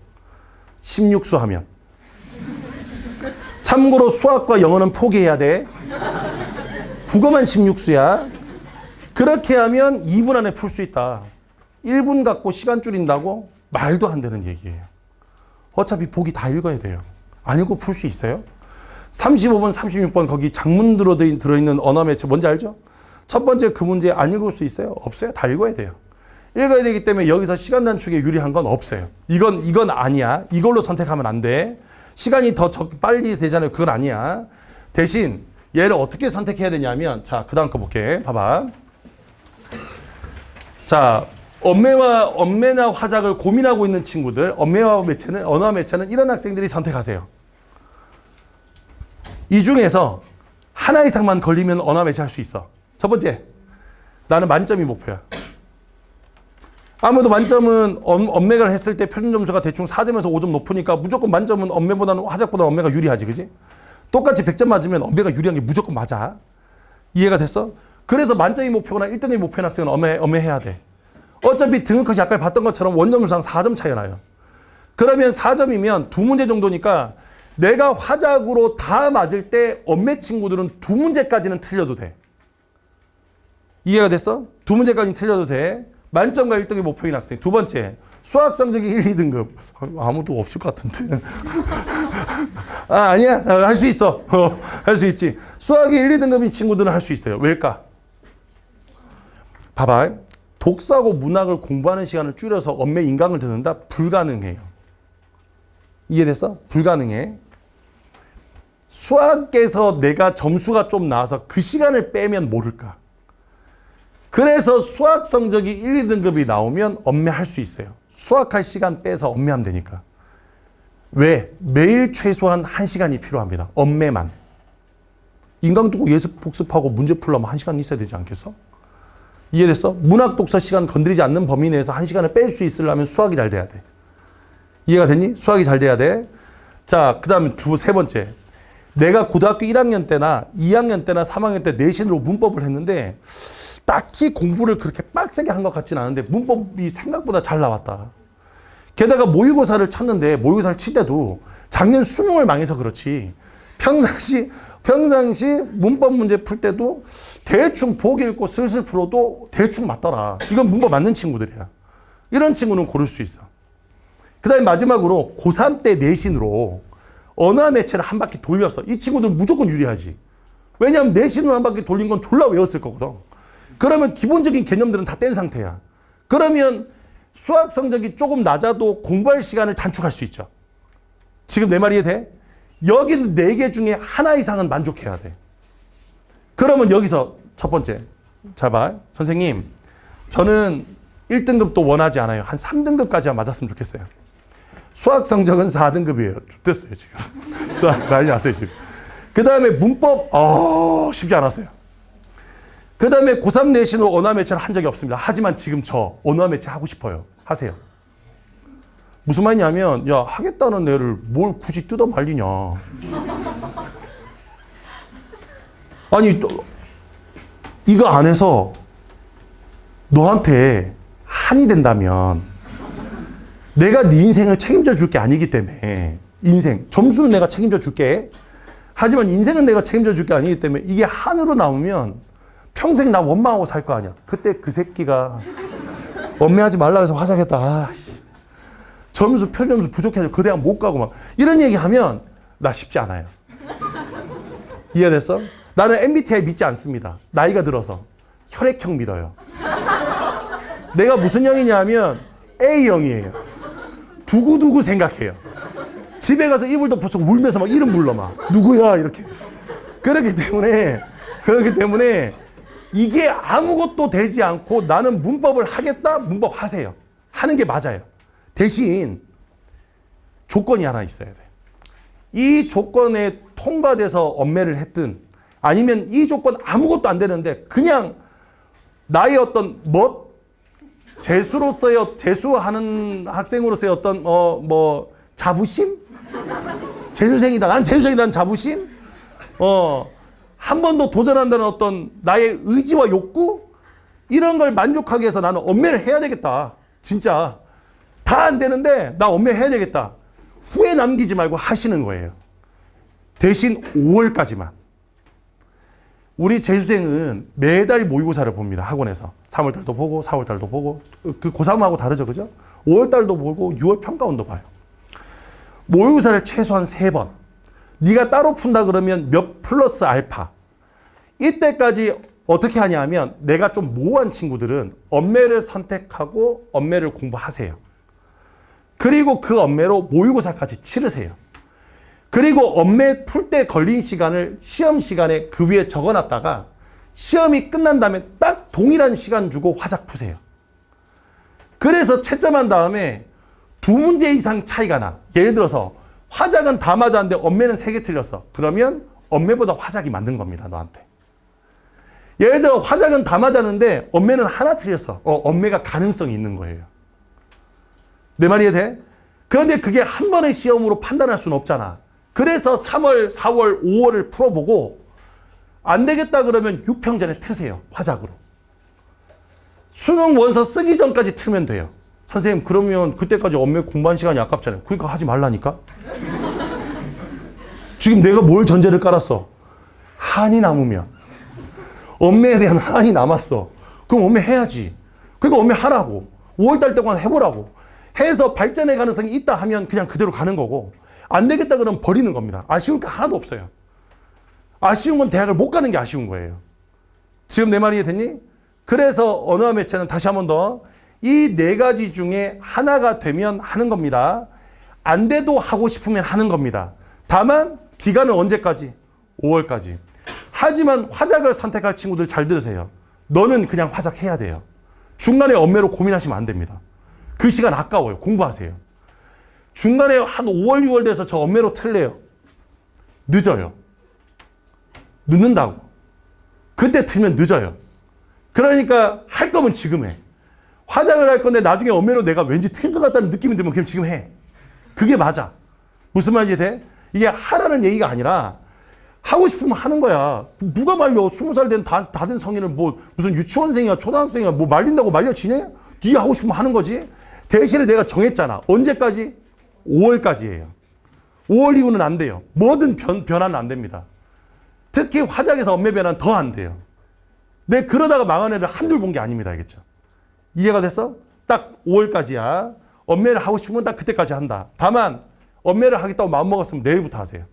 16수 하면. 참고로 수학과 영어는 포기해야 돼. 국어만 16수야. 그렇게 하면 2분 안에 풀 수 있다. 1분 갖고 시간 줄인다고? 말도 안 되는 얘기예요. 어차피 보기 다 읽어야 돼요. 안 읽고 풀 수 있어요? 35번, 36번 거기 장문 들어있는 언어 매체 뭔지 알죠? 첫 번째 그 문제 안 읽을 수 있어요? 없어요. 다 읽어야 돼요. 읽어야 되기 때문에 여기서 시간 단축에 유리한 건 없어요. 이건 아니야. 이걸로 선택하면 안 돼. 시간이 더 빨리 되잖아요. 그건 아니야. 대신 얘를 어떻게 선택해야 되냐면 자, 그 다음 거 볼게. 봐봐. 자, 엄매나 화작을 고민하고 있는 친구들, 엄매와 매체는, 언어 매체는 이런 학생들이 선택하세요. 이 중에서 하나 이상만 걸리면 언어 매체 할 수 있어. 첫 번째, 나는 만점이 목표야. 아무래도 만점은 엄매를 했을 때 표준 점수가 대충 4점에서 5점 높으니까 무조건 만점은 엄매보다는 화작보다 엄매가 유리하지, 그지? 똑같이 100점 맞으면 엄매가 유리한 게 무조건 맞아. 이해가 됐어? 그래서 만점이 목표거나 1등이 목표인 학생은 엄매해야 돼. 어차피 등급컷이 아까 봤던 것처럼 원점수상 4점 차이가 나요. 그러면 4점이면 2문제 정도니까 내가 화작으로 다 맞을 때 엄매 친구들은 2문제까지는 틀려도 돼. 이해가 됐어? 2문제까지는 틀려도 돼. 만점과 1등이 목표인 학생. 두 번째, 수학 성적이 1, 2등급. 아무도 없을 것 같은데. 아니야. 할 수 있어. 할 수 있지. 수학이 1, 2등급인 친구들은 할 수 있어요. 왜일까? 봐봐. 독서하고 문학을 공부하는 시간을 줄여서 엄매 인강을 듣는다? 불가능해요. 이해됐어? 불가능해. 수학에서 내가 점수가 좀 나와서 그 시간을 빼면 모를까? 그래서 수학 성적이 1, 2등급이 나오면 엄매할 수 있어요. 수학할 시간 빼서 엄매하면 되니까. 왜? 매일 최소한 1시간이 필요합니다. 엄매만. 인강 듣고 예습 복습하고 문제 풀려면 1시간 있어야 되지 않겠어? 이해됐어? 문학 독서 시간 건드리지 않는 범위 내에서 1시간을 뺄 수 있으려면 수학이 잘 돼야 돼. 이해가 됐니? 수학이 잘 돼야 돼. 자, 그 다음에 세 번째. 내가 고등학교 1학년 때나 2학년 때나 3학년 때 내신으로 문법을 했는데 딱히 공부를 그렇게 빡세게 한 것 같지는 않은데 문법이 생각보다 잘 나왔다. 게다가 모의고사를 쳤는데 모의고사를 칠 때도 작년 수능을 망해서 그렇지 평상시 문법 문제 풀 때도 대충 보기 읽고 슬슬 풀어도 대충 맞더라. 이건 문법 맞는 친구들이야. 이런 친구는 고를 수 있어. 그 다음에 마지막으로 고3 때 내신으로 언어 매체를 한 바퀴 돌렸어. 이 친구들은 무조건 유리하지. 왜냐하면 내신으로 한 바퀴 돌린 건 졸라 외웠을 거거든. 그러면 기본적인 개념들은 다 뗀 상태야. 그러면 수학 성적이 조금 낮아도 공부할 시간을 단축할 수 있죠. 지금 내 말이 돼? 여기는 4개 중에 하나 이상은 만족해야 돼. 그러면 여기서 첫 번째. 자, 봐. 선생님, 저는 1등급도 원하지 않아요. 한 3등급까지만 맞았으면 좋겠어요. 수학 성적은 4등급이에요. 됐어요, 지금. 수학 난리 났어요, 지금. 그 다음에 문법, 쉽지 않았어요. 그 다음에 고3 내신으로 언어 매체를 한 적이 없습니다. 하지만 지금 저 언어 매체 하고 싶어요. 하세요. 무슨 말이냐면, 야, 하겠다는 애를 뭘 굳이 뜯어 말리냐. 아니, 이거 안 해서 너한테 한이 된다면 내가 네 인생을 책임져 줄 게 아니기 때문에 인생, 점수는 내가 책임져 줄게. 하지만 인생은 내가 책임져 줄 게 아니기 때문에 이게 한으로 나오면 평생 나 원망하고 살 거 아니야. 그때 그 새끼가 원망하지 말라 해서 화장했다. 점수, 표점수 부족해서 그 대학 못 가고 막 이런 얘기하면 나 쉽지 않아요. 이해됐어? 나는 MBTI 믿지 않습니다. 나이가 들어서. 혈액형 믿어요. 내가 무슨 형이냐면 A형이에요. 두고두고 생각해요. 집에 가서 이불 덮어서 울면서 막 이름 불러 막 누구야 이렇게. 그렇기 때문에 이게 아무것도 되지 않고 나는 문법을 하겠다. 문법 하세요. 하는 게 맞아요. 대신 조건이 하나 있어야 돼. 이 조건에 통과돼서 엄매를 했든 아니면 이 조건 아무것도 안 되는데 그냥 나의 어떤 재수하는 학생으로서의 어떤 자부심? 재수생이다. 난 재수생이다. 자부심? 한 번 더 도전한다는 어떤 나의 의지와 욕구? 이런 걸 만족하기 위해서 나는 엄매를 해야 되겠다. 진짜. 다 안 되는데 나 엄매 해야 되겠다. 후회 남기지 말고 하시는 거예요. 대신 5월까지만. 우리 재수생은 매달 모의고사를 봅니다. 학원에서. 3월달도 보고 4월달도 보고. 그 고3하고 다르죠. 그죠? 5월달도 보고 6월 평가원도 봐요. 모의고사를 최소한 3번. 네가 따로 푼다 그러면 몇 플러스 알파. 이때까지 어떻게 하냐 하면 내가 좀 모호한 친구들은 엄매를 선택하고 엄매를 공부하세요. 그리고 그 엄매로 모의고사까지 치르세요. 그리고 엄매 풀 때 걸린 시간을 시험 시간에 그 위에 적어놨다가 시험이 끝난 다음에 딱 동일한 시간 주고 화작 푸세요. 그래서 채점한 다음에 2문제 이상 차이가 나. 예를 들어서 화작은 다 맞았는데 엄매는 3개 틀렸어. 그러면 엄매보다 화작이 맞는 겁니다. 너한테. 예를 들어 화작은 다 맞았는데 엄매는 하나 틀렸어. 엄매가 가능성이 있는 거예요. 내 말이 돼? 그런데 그게 한 번의 시험으로 판단할 수는 없잖아. 그래서 3월, 4월, 5월을 풀어보고 안 되겠다 그러면 6평 전에 트세요. 화작으로. 수능 원서 쓰기 전까지 틀면 돼요. 선생님 그러면 그때까지 엄매 공부한 시간이 아깝잖아요. 그러니까 하지 말라니까. 지금 내가 뭘 전제를 깔았어? 한이 남으면. 엄매에 대한 한이 남았어. 그럼 엄매 해야지. 그러니까 엄매 하라고. 5월달 동안 해보라고. 해서 발전의 가능성이 있다 하면 그냥 그대로 가는 거고 안 되겠다 그러면 버리는 겁니다. 아쉬울 게 하나도 없어요. 아쉬운 건 대학을 못 가는 게 아쉬운 거예요. 지금 내 말이 됐니? 그래서 언어 매체는 다시 한 번 더 이 4가지 중에 하나가 되면 하는 겁니다. 안 돼도 하고 싶으면 하는 겁니다. 다만 기간은 언제까지? 5월까지. 하지만 화작을 선택할 친구들 잘 들으세요. 너는 그냥 화작해야 돼요. 중간에 엄매로 고민하시면 안 됩니다. 그 시간 아까워요. 공부하세요. 중간에 한 5월, 6월 돼서 저 엄매로 틀래요. 늦어요. 늦는다고. 그때 틀면 늦어요. 그러니까 할 거면 지금 해. 화장을 할 건데 나중에 엄매로 내가 왠지 틀릴 것 같다는 느낌이 들면 그냥 지금 해. 그게 맞아. 무슨 말인지 돼? 이게 하라는 얘기가 아니라 하고 싶으면 하는 거야. 누가 말려? 20살 다 된 성인을 무슨 유치원생이야 초등학생이야 말린다고 말려지냐? 네가 하고 싶으면 하는 거지. 대신에 내가 정했잖아. 언제까지? 5월까지예요. 5월 이후는 안 돼요. 뭐든 변화는 안 됩니다. 특히 화작에서 엄매 변화는 더 안 돼요. 내 그러다가 망한 애를 한둘 본 게 아닙니다. 알겠죠? 이해가 됐어? 딱 5월까지야. 엄매를 하고 싶으면 딱 그때까지 한다. 다만 엄매를 하겠다고 마음먹었으면 내일부터 하세요.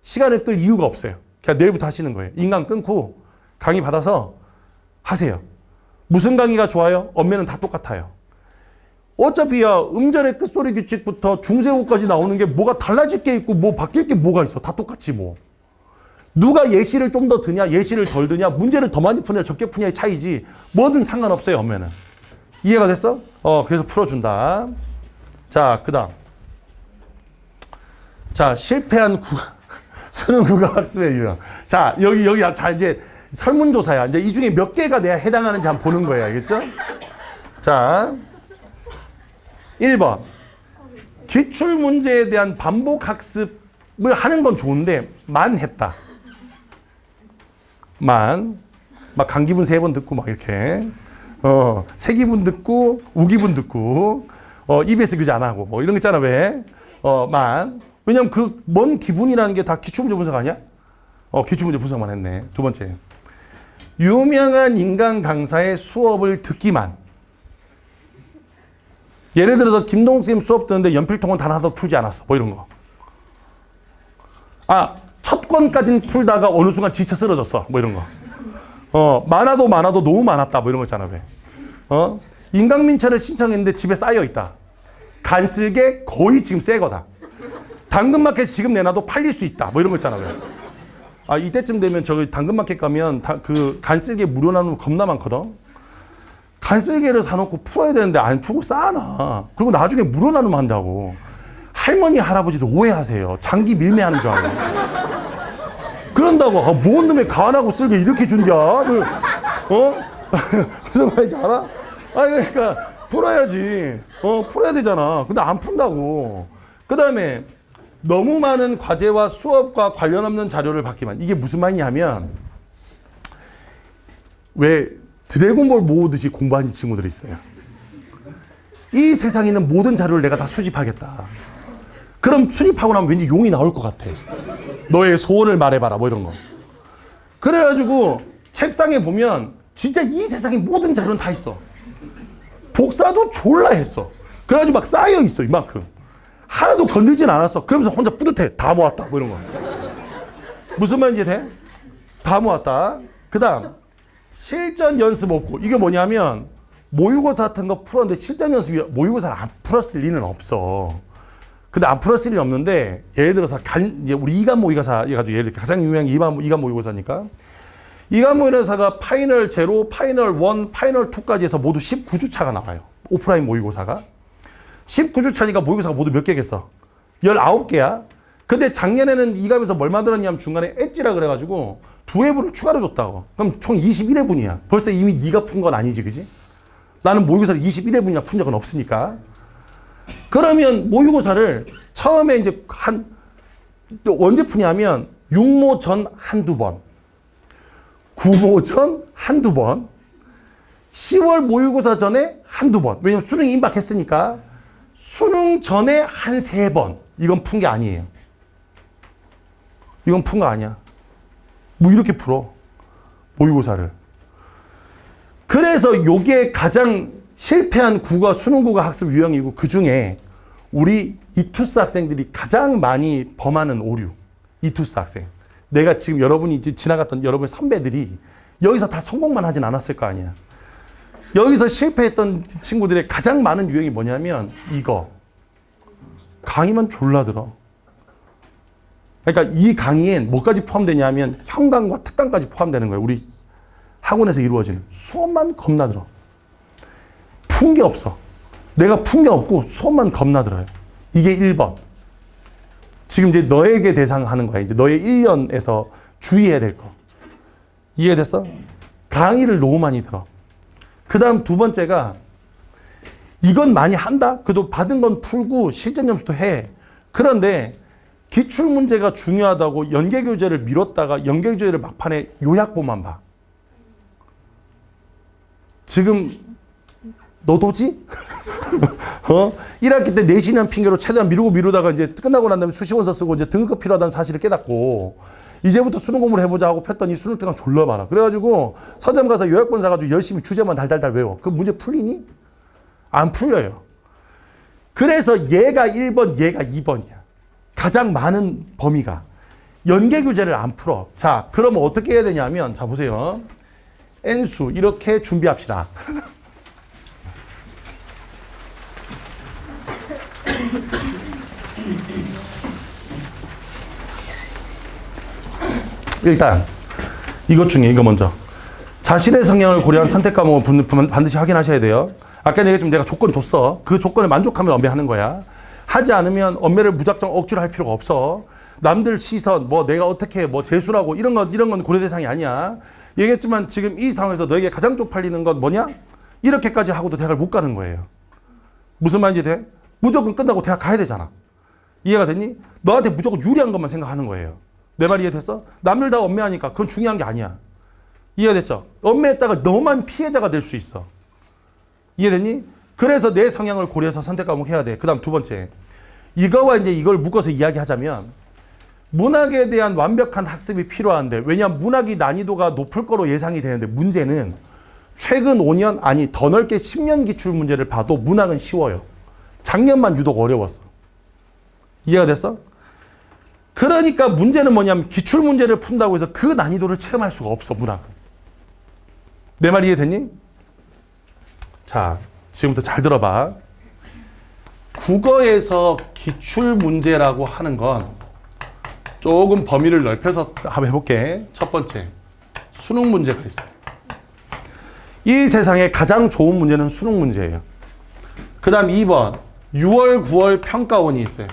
시간을 끌 이유가 없어요. 그냥 내일부터 하시는 거예요. 인강 끊고 강의 받아서 하세요. 무슨 강의가 좋아요? 엄매는 다 똑같아요. 어차피야 음절의 끝소리 규칙부터 중세호까지 나오는 게 뭐가 달라질 게 있고 뭐 바뀔 게 뭐가 있어. 다 똑같지 뭐. 누가 예시를 좀 더 드냐 예시를 덜 드냐 문제를 더 많이 푸냐 적게 푸냐의 차이지 뭐든 상관없어요. 엄매는. 이해가 됐어? 그래서 풀어준다. 자, 그 다음. 자, 실패한 수능 국어 학습의 유형. 자, 여기, 자, 이제 설문조사야. 이제 이 중에 몇 개가 내가 해당하는지 한번 보는 거예요. 알겠죠? 자, 1번. 기출문제에 대한 반복 학습을 하는 건 좋은데, 했다. 막 강기분 3번 듣고 막 이렇게. 세기분 듣고, 우기분 듣고, EBS 교재 안 하고, 뭐 이런 거 있잖아, 왜? 왜냐면 그 뭔 기분이라는 게 다 기출문제 분석 아니야? 기출문제 분석만 했네. 두 번째. 유명한 인간 강사의 수업을 듣기만. 예를 들어서 김동욱 선생님 수업 듣는데 연필통은 단 하나도 풀지 않았어. 뭐 이런 거. 첫 권까지는 풀다가 어느 순간 지쳐 쓰러졌어. 뭐 이런 거. 많아도 너무 많았다. 뭐 이런 거 있잖아, 왜? 인강민차를 신청했는데 집에 쌓여 있다. 간쓸게 거의 지금 새 거다. 당근마켓 지금 내놔도 팔릴 수 있다. 뭐 이런 거 있잖아, 왜? 이때쯤 되면 저기 당근마켓 가면 그 간쓸게 무료 나누면 겁나 많거든. 간쓸게를 사놓고 풀어야 되는데 안 풀고 쌓아놔. 그리고 나중에 무료 나누면 한다고. 할머니, 할아버지도 오해하세요. 장기 밀매하는 줄 알고. 그런다고, 뭔 놈의 가안하고 쓸게 이렇게 준냐? 무슨 말인지 알아? 그러니까, 풀어야지. 풀어야 되잖아. 근데 안 푼다고. 그 다음에, 너무 많은 과제와 수업과 관련 없는 자료를 받기만. 이게 무슨 말이냐면, 왜 드래곤볼 모으듯이 공부하는 친구들이 있어요. 이 세상에 있는 모든 자료를 내가 다 수집하겠다. 그럼 수집하고 나면 왠지 용이 나올 것 같아. 너의 소원을 말해봐라, 뭐 이런 거. 그래가지고 책상에 보면 진짜 이 세상의 모든 자료는 다 있어. 복사도 졸라 했어. 그래가지고 막 쌓여 있어, 이만큼. 하나도 건들진 않았어. 그러면서 혼자 뿌듯해. 다 모았다, 뭐 이런 거. 무슨 말인지 돼? 다 모았다. 그 다음, 실전 연습 없고. 이게 뭐냐면, 모의고사 같은 거 풀었는데 실전 연습이 모의고사를 안 풀었을 리는 없어. 근데 안 풀었을 리는 없는데, 예를 들어서 이제 우리 이간 모의고사 해가지고 예를 들어 가장 유명한 이간 모의고사니까, 이간 모의고사가 파이널 0, 파이널 1, 파이널 2까지 해서 모두 19주차가 나와요. 오프라인 모의고사가. 19주차니까 모의고사가 모두 몇 개겠어? 19개야. 근데 작년에는 이감에서 뭘 만들었냐면 중간에 엣지라 그래가지고 2회분을 추가로 줬다고. 그럼 총 21회분이야. 벌써 이미 네가 푼 건 아니지, 그지? 나는 모의고사를 21회분이나 푼 적은 없으니까. 그러면 모의고사를 처음에 이제 언제 푸냐면 6모 전 한두 번, 9모 전 한두 번, 10월 모의고사 전에 한두 번. 왜냐면 수능 임박했으니까 수능 전에 한 3번. 이건 푼 게 아니에요. 이건 푼 거 아니야. 뭐 이렇게 풀어. 모의고사를. 그래서 요게 가장 실패한 국어, 수능국어 학습 유형이고 그 중에 우리 이투스 학생들이 가장 많이 범하는 오류. 이투스 학생. 내가 지금 여러분이 지나갔던 여러분의 선배들이 여기서 다 성공만 하진 않았을 거 아니야. 여기서 실패했던 친구들의 가장 많은 유형이 뭐냐면 이거. 강의만 졸라 들어. 그러니까 이 강의엔 뭐까지 포함되냐면 현강과 특강까지 포함되는 거예요. 우리 학원에서 이루어지는. 수업만 겁나 들어. 푼 게 없어. 내가 푼 게 없고 수업만 겁나 들어요. 이게 1번. 지금 이제 너에게 대상하는 거야. 이제 너의 1년에서 주의해야 될 거. 이해됐어? 강의를 너무 많이 들어. 그 다음 두 번째가 이건 많이 한다? 그래도 받은 건 풀고 실전 연습도 해. 그런데 기출문제가 중요하다고 연계교재를 미뤘다가 연계교재를 막판에 요약본만 봐. 지금 너도지? 1학기 때 내신이란 핑계로 최대한 미루다가 이제 끝나고 난 다음에 수시원서 쓰고 이제 등급급 필요하다는 사실을 깨닫고 이제부터 수능 공부를 해보자 하고 폈더니 수능 때가 졸라 많아. 그래가지고 서점 가서 요약본 사가지고 열심히 주제만 달달달 외워. 그 문제 풀리니? 안 풀려요. 그래서 얘가 1번, 얘가 2번이야. 가장 많은 범위가. 연계교재를 안 풀어. 자, 그러면 어떻게 해야 되냐면, 자, 보세요. N수, 이렇게 준비합시다. 일단, 이것 중에 이거 먼저. 자신의 성향을 고려한 선택 과목을 반드시 확인하셔야 돼요. 아까 얘기했지만 내가 조건 줬어. 그 조건에 만족하면 엄배하는 거야. 하지 않으면 엄매를 무작정 억지로 할 필요가 없어. 남들 시선, 뭐 내가 어떻게 뭐 재수라고 이런 건 고려 대상이 아니야. 얘기했지만 지금 이 상황에서 너에게 가장 쪽팔리는 건 뭐냐? 이렇게까지 하고도 대학을 못 가는 거예요. 무슨 말인지 돼? 무조건 끝나고 대학 가야 되잖아. 이해가 됐니? 너한테 무조건 유리한 것만 생각하는 거예요. 내 말 이해됐어? 남들 다 엄매하니까 그건 중요한 게 아니야. 이해가 됐죠? 엄매했다가 너만 피해자가 될 수 있어. 이해됐니? 그래서 내 성향을 고려해서 선택 과목 해야 돼. 그 다음 두 번째. 이거와 이제 이걸 묶어서 이야기하자면 문학에 대한 완벽한 학습이 필요한데, 왜냐하면 문학이 난이도가 높을 거로 예상이 되는데, 문제는 최근 5년, 아니 더 넓게 10년 기출 문제를 봐도 문학은 쉬워요. 작년만 유독 어려웠어. 이해가 됐어? 그러니까 문제는 뭐냐면 기출 문제를 푼다고 해서 그 난이도를 체험할 수가 없어, 문학은. 내 말 이해됐니? 자, 지금부터 잘 들어봐. 국어에서 기출 문제라고 하는 건 조금 범위를 넓혀서 한번 해볼게. 첫 번째, 수능 문제가 있어요. 이 세상에 가장 좋은 문제는 수능 문제예요. 그 다음 2번, 6월, 9월 평가원이 있어요.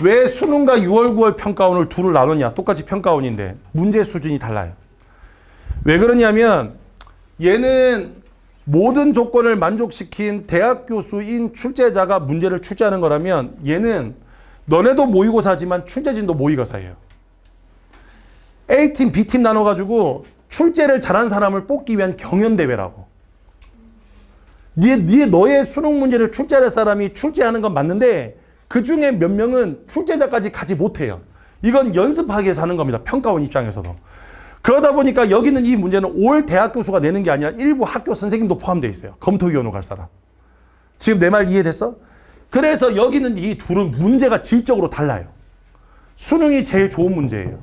왜 수능과 6월, 9월 평가원을 둘을 나눴냐? 똑같이 평가원인데 문제 수준이 달라요. 왜 그러냐면 얘는 모든 조건을 만족시킨 대학 교수인 출제자가 문제를 출제하는 거라면, 얘는 너네도 모의고사지만 출제진도 모의고사예요. A팀, B팀 나눠가지고 출제를 잘한 사람을 뽑기 위한 경연대회라고. 너의 수능 문제를 출제할 사람이 출제하는 건 맞는데 그 중에 몇 명은 출제자까지 가지 못해요. 이건 연습하기 위해서 하는 겁니다. 평가원 입장에서도. 그러다 보니까 여기는 이 문제는 올 대학 교수가 내는 게 아니라 일부 학교 선생님도 포함되어 있어요. 검토위원으로 갈 사람. 지금 내 말 이해됐어? 그래서 여기는 이 둘은 문제가 질적으로 달라요. 수능이 제일 좋은 문제예요.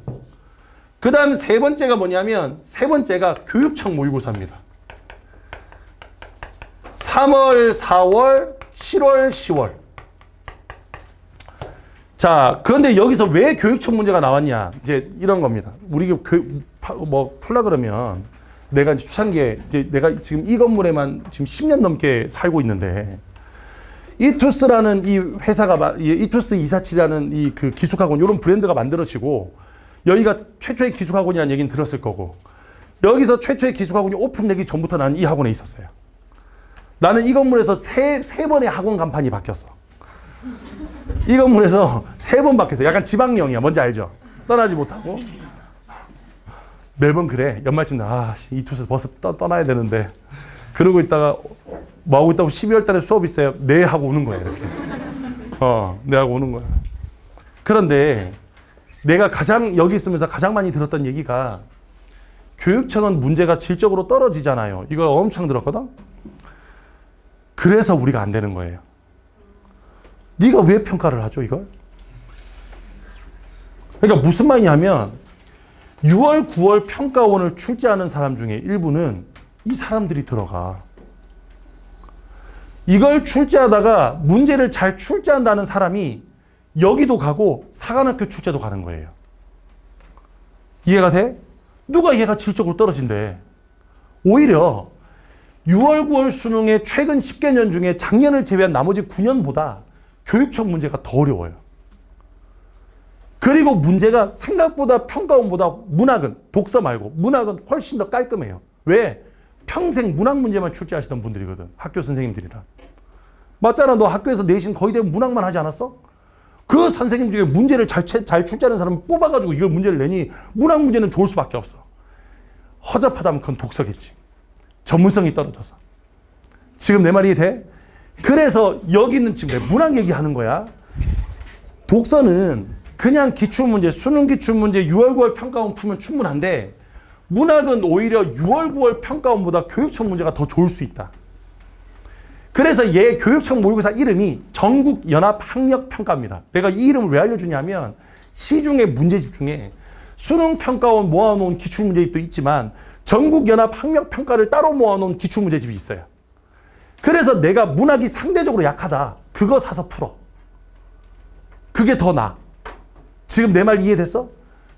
그 다음 세 번째가 뭐냐면, 세 번째가 교육청 모의고사입니다. 3월, 4월, 7월, 10월. 자, 그런데 여기서 왜 교육청 문제가 나왔냐? 이제 이런 겁니다. 우리 풀라 그러면 내가 이제 초창기에 내가 지금 이 건물에만 지금 10년 넘게 살고 있는데, 이투스라는 이 회사가, 이투스 247이라는 이 그 기숙학원, 이런 브랜드가 만들어지고, 여기가 최초의 기숙학원이라는 얘기는 들었을 거고, 여기서 최초의 기숙학원이 오픈되기 전부터 나는 이 학원에 있었어요. 나는 이 건물에서 세 번의 학원 간판이 바뀌었어. 이 건물에서 3번 바뀌었어. 약간 지방령이야. 뭔지 알죠? 떠나지 못하고. 매번 그래. 연말쯤 이투스 벌써 떠나야 되는데. 그러고 있다가 뭐 하고 있다고 12월 달에 수업 있어요. 네 하고 오는 거야, 이렇게. 네 하고 오는 거야. 그런데 내가 여기 있으면서 가장 많이 들었던 얘기가, 교육청은 문제가 질적으로 떨어지잖아요. 이걸 엄청 들었거든? 그래서 우리가 안 되는 거예요. 네가 왜 평가를 하죠, 이걸? 그러니까 무슨 말이냐면 6월, 9월 평가원을 출제하는 사람 중에 일부는 이 사람들이 들어가. 이걸 출제하다가 문제를 잘 출제한다는 사람이 여기도 가고 사관학교 출제도 가는 거예요. 이해가 돼? 누가 얘가 질적으로 떨어진대. 오히려 6월, 9월 수능의 최근 10개년 중에 작년을 제외한 나머지 9년보다 교육청 문제가 더 어려워요. 그리고 문제가 생각보다 평가원보다 문학은, 독서 말고 문학은 훨씬 더 깔끔해요. 왜? 평생 문학 문제만 출제하시던 분들이거든. 학교 선생님들이라. 맞잖아. 너 학교에서 내신 거의 대부분 문학만 하지 않았어? 그 선생님 중에 문제를 잘 출제하는 사람을 뽑아가지고 이걸 문제를 내니 문학 문제는 좋을 수밖에 없어. 허접하다면 그건 독서겠지. 전문성이 떨어져서. 지금 내 말이 돼? 그래서 여기는 지금 내 문학 얘기하는 거야. 독서는 그냥 기출문제, 수능 기출문제 6월, 9월 평가원 풀면 충분한데, 문학은 오히려 6월, 9월 평가원보다 교육청 문제가 더 좋을 수 있다. 그래서 얘 교육청 모의고사 이름이 전국연합학력평가입니다. 내가 이 이름을 왜 알려주냐면, 시중의 문제집 중에 수능 평가원 모아놓은 기출문제집도 있지만 전국연합학력평가를 따로 모아놓은 기출문제집이 있어요. 그래서 내가 문학이 상대적으로 약하다. 그거 사서 풀어. 그게 더 나아. 지금 내 말 이해됐어?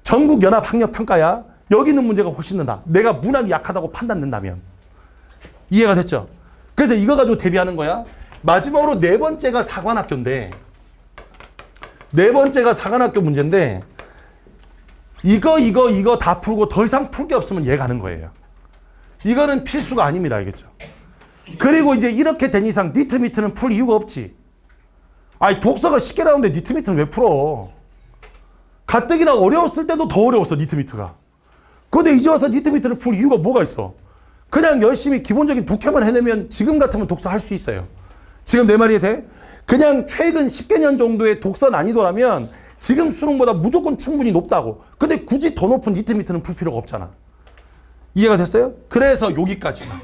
전국연합학력평가야. 여기 있는 문제가 훨씬 더 나아. 내가 문학이 약하다고 판단된다면. 이해가 됐죠? 그래서 이거 가지고 대비하는 거야. 마지막으로 네 번째가 사관학교인데, 네 번째가 사관학교 문제인데 이거 다 풀고 더 이상 풀 게 없으면 얘 가는 거예요. 이거는 필수가 아닙니다. 알겠죠? 그리고 이제 이렇게 된 이상 니트 미트는 풀 이유가 없지. 아니 독서가 쉽게 나오는데 니트 미트는 왜 풀어? 가뜩이나 어려웠을 때도 더 어려웠어 니트 미트가. 근데 이제 와서 니트 미트를 풀 이유가 뭐가 있어? 그냥 열심히 기본적인 독해만 해내면 지금 같으면 독서 할 수 있어요. 지금 내 말이 돼? 그냥 최근 10개년 정도의 독서 난이도라면 지금 수능보다 무조건 충분히 높다고. 근데 굳이 더 높은 니트 미트는 풀 필요가 없잖아. 이해가 됐어요? 그래서 여기까지만.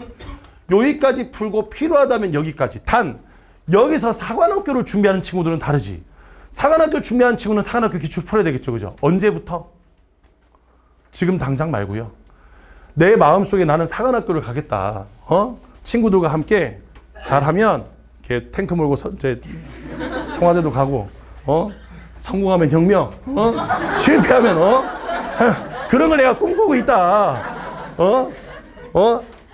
여기까지 풀고 필요하다면 여기까지. 단 여기서 사관학교를 준비하는 친구들은 다르지. 사관학교 준비하는 친구는 사관학교 기출 풀어야 되겠죠. 그죠? 언제부터? 지금 당장 말고요. 내 마음속에 나는 사관학교를 가겠다. 친구들과 함께 잘하면 이렇게 탱크 몰고 이제 청와대도 가고 성공하면 혁명, 실패하면 그런 걸 내가 꿈꾸고 있다.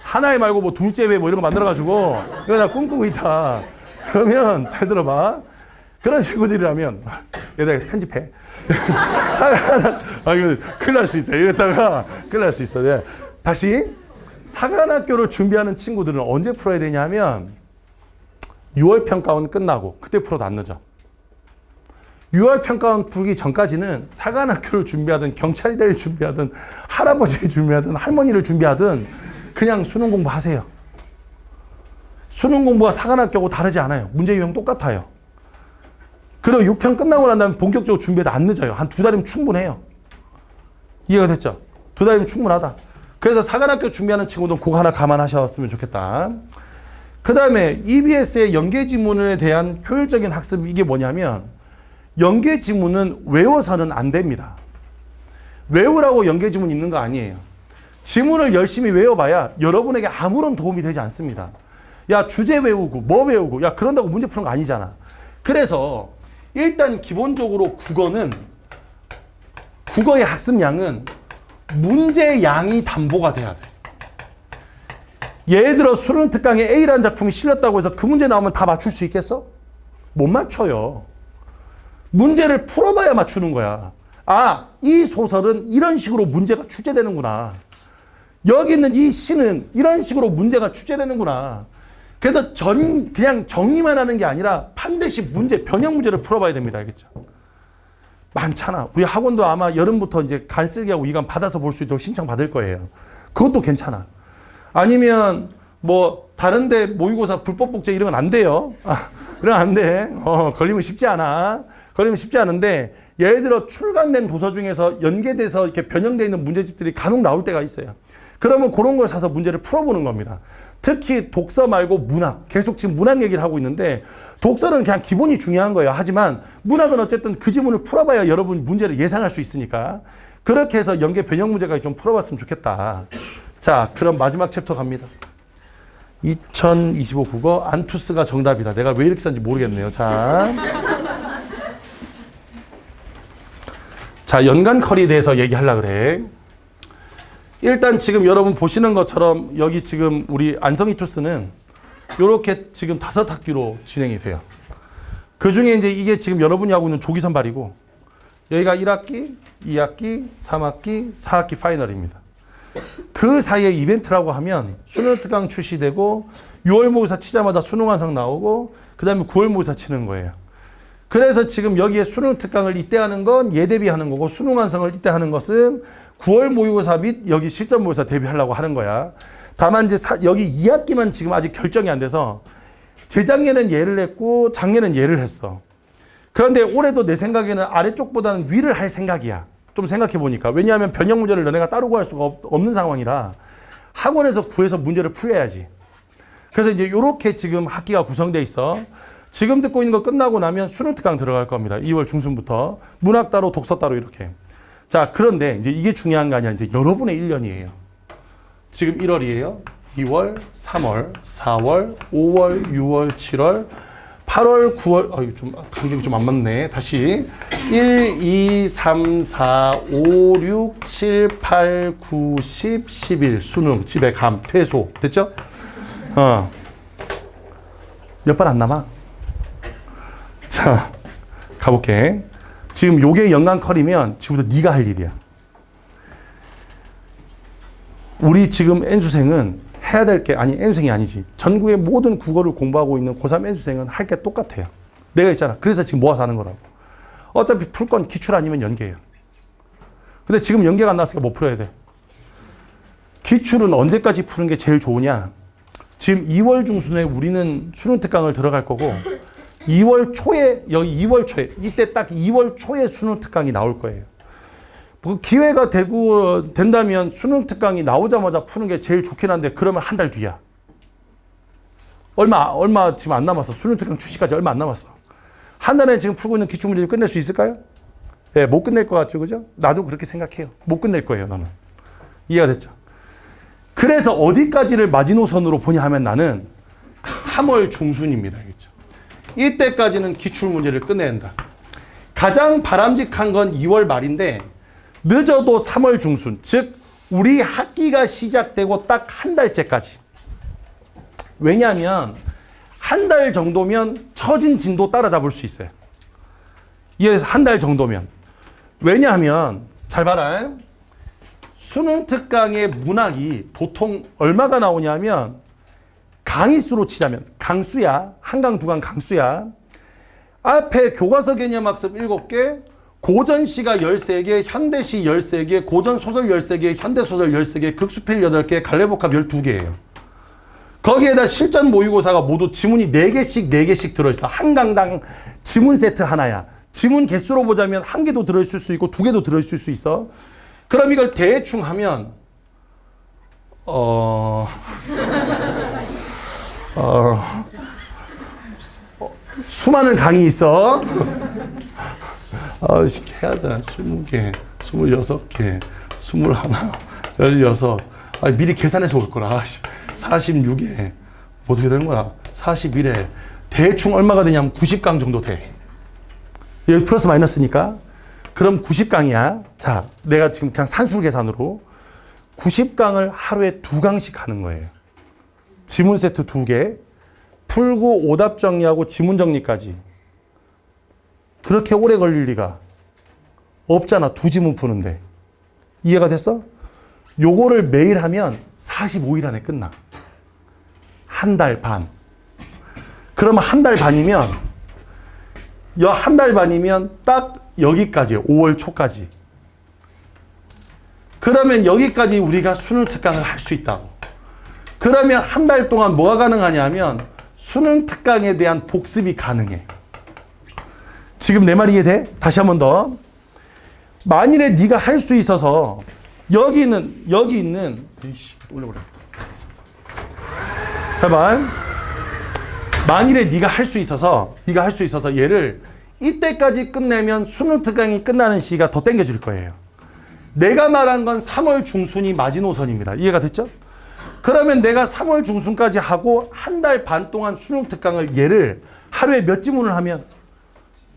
하나에 말고 뭐 둘째 배 뭐 이런 거 만들어가지고 이거 내가 꿈꾸고 있다. 그러면 잘 들어봐. 그런 친구들이라면 얘들 편집해. 이거 큰일 날 수 있어. 이랬다가 큰일 날 수 있어. 네. 다시 사관학교를 준비하는 친구들은 언제 풀어야 되냐면 6월 평가원 끝나고 그때 풀어도 안 늦어. 6월 평가원 풀기 전까지는 사관학교를 준비하든 경찰대를 준비하든 할아버지를 준비하든 할머니를 준비하든 그냥 수능 공부하세요. 수능 공부가 사관학교하고 다르지 않아요. 문제 유형 똑같아요. 그리고 6편 끝나고 난 다음에 본격적으로 준비해도 안 늦어요. 한 2달이면 충분해요. 이해가 됐죠? 2달이면 충분하다. 그래서 사관학교 준비하는 친구도 그거 하나 감안하셨으면 좋겠다. 그 다음에 EBS의 연계지문에 대한 효율적인 학습 이게 뭐냐면 연계지문은 외워서는 안 됩니다. 외우라고 연계지문 있는 거 아니에요. 지문을 열심히 외워봐야 여러분에게 아무런 도움이 되지 않습니다. 야 주제 외우고 뭐 외우고 야 그런다고 문제 푸는 거 아니잖아. 그래서 일단 기본적으로 국어의 학습량은 문제 양이 담보가 돼야 돼. 예를 들어 수능 특강에 A라는 작품이 실렸다고 해서 그 문제 나오면 다 맞출 수 있겠어? 못 맞춰요. 문제를 풀어봐야 맞추는 거야. 아, 이 소설은 이런 식으로 문제가 출제되는구나. 여기 있는 이 시는 이런 식으로 문제가 출제되는구나. 그래서 그냥 정리만 하는 게 아니라 반드시 변형 문제를 풀어봐야 됩니다. 알겠죠? 많잖아. 우리 학원도 아마 여름부터 이제 간쓸기하고 이간 받아서 볼 수 있도록 신청 받을 거예요. 그것도 괜찮아. 아니면 뭐 다른데 모의고사 불법 복제 이런 건 안 돼요. 이런 안 돼. 걸리면 쉽지 않아. 걸리면 쉽지 않은데 예를 들어 출간된 도서 중에서 연계돼서 이렇게 변형되어 있는 문제집들이 간혹 나올 때가 있어요. 그러면 그런 걸 사서 문제를 풀어보는 겁니다. 특히 독서 말고 문학. 계속 지금 문학 얘기를 하고 있는데 독서는 그냥 기본이 중요한 거예요. 하지만 문학은 어쨌든 그 지문을 풀어봐야 여러분 문제를 예상할 수 있으니까 그렇게 해서 연계 변형 문제까지 좀 풀어봤으면 좋겠다. 자, 그럼 마지막 챕터 갑니다. 2025 국어 안투스가 정답이다. 내가 왜 이렇게 썼는지 모르겠네요. 자, 연간 컬에 대해서 얘기하려고 그래. 일단 지금 여러분 보시는 것처럼 여기 지금 우리 안성희 투스는 이렇게 지금 5학기로 진행이 돼요. 그 중에 이제 이게 지금 여러분이 하고 있는 조기 선발이고 여기가 1학기, 2학기, 3학기, 4학기 파이널입니다. 그 사이에 이벤트라고 하면 수능 특강 출시되고 6월 모의사 치자마자 수능 완성 나오고 그 다음에 9월 모의사 치는 거예요. 그래서 지금 여기에 수능 특강을 이때 하는 건 예대비 하는 거고 수능 완성을 이때 하는 것은 9월 모의고사 및 여기 실전 모의고사 대비하려고 하는 거야. 다만 이제 여기 2학기만 지금 아직 결정이 안 돼서 재작년엔 예를 했고 작년엔 예를 했어. 그런데 올해도 내 생각에는 아래쪽보다는 위를 할 생각이야. 좀 생각해 보니까. 왜냐하면 변형 문제를 너네가 따로 구할 수가 없는 상황이라 학원에서 구해서 문제를 풀려야지. 그래서 이제 이렇게 지금 학기가 구성되어 있어. 지금 듣고 있는 거 끝나고 나면 수능 특강 들어갈 겁니다. 2월 중순부터. 문학 따로 독서 따로 이렇게. 자, 그런데 이제 이게 중요한 게 아니라 이제 여러분의 1년이에요. 지금 1월이에요. 2월, 3월, 4월, 5월, 6월, 7월, 8월, 9월, 좀, 간격이 좀 안 맞네. 다시. 1, 2, 3, 4, 5, 6, 7, 8, 9, 10, 11. 수능, 집에 감, 퇴소. 됐죠? 몇 번 안 남아? 자, 가볼게. 지금 요게 연간컬이면 지금부터 네가 할 일이야. 우리 지금 N수생은 해야 될 게, 아니 N수생이 아니지. 전국의 모든 국어를 공부하고 있는 고3 N수생은 할 게 똑같아요. 내가 있잖아. 그래서 지금 모아서 하는 거라고. 어차피 풀 건 기출 아니면 연계예요. 근데 지금 연계가 안 나왔으니까 뭐 풀어야 돼? 기출은 언제까지 푸는 게 제일 좋으냐? 지금 2월 중순에 우리는 수능 특강을 들어갈 거고 2월 초에 여기 2월 초에 이때 딱 2월 초에 수능 특강이 나올 거예요. 뭐 기회가 된다면 수능 특강이 나오자마자 푸는 게 제일 좋긴 한데 그러면 한 달 뒤야. 얼마 지금 안 남았어. 수능 특강 출시까지 얼마 안 남았어. 한 달에 지금 풀고 있는 기출 문제를 끝낼 수 있을까요? 예, 못 끝낼 것 같죠, 그죠? 나도 그렇게 생각해요. 못 끝낼 거예요, 나는. 이해가 됐죠? 그래서 어디까지를 마지노선으로 보냐 하면 나는 3월 중순입니다. 알겠죠? 이때까지는 기출 문제를 끝내야 한다. 가장 바람직한 건 2월 말인데 늦어도 3월 중순, 즉 우리 학기가 시작되고 딱 한 달째까지. 왜냐하면 한 달 정도면 처진 진도 따라잡을 수 있어요. 이해해서 한 달 정도면. 왜냐하면 잘 봐라. 수능 특강의 문학이 보통 얼마가 나오냐면 강의수로 치자면 강수야. 한강 두강 강수야. 앞에 교과서 개념학습 7개, 고전시가 13개, 현대시 13개, 고전소설 13개, 현대소설 13개, 극수필 8개, 갈래복합 12개예요. 거기에다 실전 모의고사가 모두 지문이 4개씩 들어있어. 한 강당 지문 세트 하나야. 지문 개수로 보자면 1개도 들어있을 수 있고 2개도 들어있을 수 있어. 그럼 이걸 대충 하면 수많은 강의 있어. 해야 돼. 20개, 26개, 21, 16. 미리 계산해서 올 거라. 46에 어떻게 되는 거야? 41에 대충 얼마가 되냐면 90강 정도 돼. 여기 플러스 마이너스니까. 그럼 90강이야. 자, 내가 지금 그냥 산술 계산으로 90강을 하루에 2강씩 하는 거예요. 지문 세트 2개, 풀고 오답 정리하고 지문 정리까지. 그렇게 오래 걸릴 리가 없잖아. 2지문 푸는데. 이해가 됐어? 요거를 매일 하면 45일 안에 끝나. 한 달 반. 그러면 한 달 반이면 딱 여기까지 5월 초까지. 그러면 여기까지 우리가 수능 특강을 할 수 있다고. 그러면 한 달 동안 뭐가 가능하냐면 수능 특강에 대한 복습이 가능해. 지금 내 말 이해돼? 다시 한 번 더. 만일에 네가 할 수 있어서 여기 있는 올려보라. 잠깐. 만일에 네가 할 수 있어서 얘를 이때까지 끝내면 수능 특강이 끝나는 시기가 더 땡겨질 거예요. 내가 말한 건 3월 중순이 마지노선입니다. 이해가 됐죠? 그러면 내가 3월 중순까지 하고 한 달 반 동안 수능 특강을 얘를 하루에 몇 지문을 하면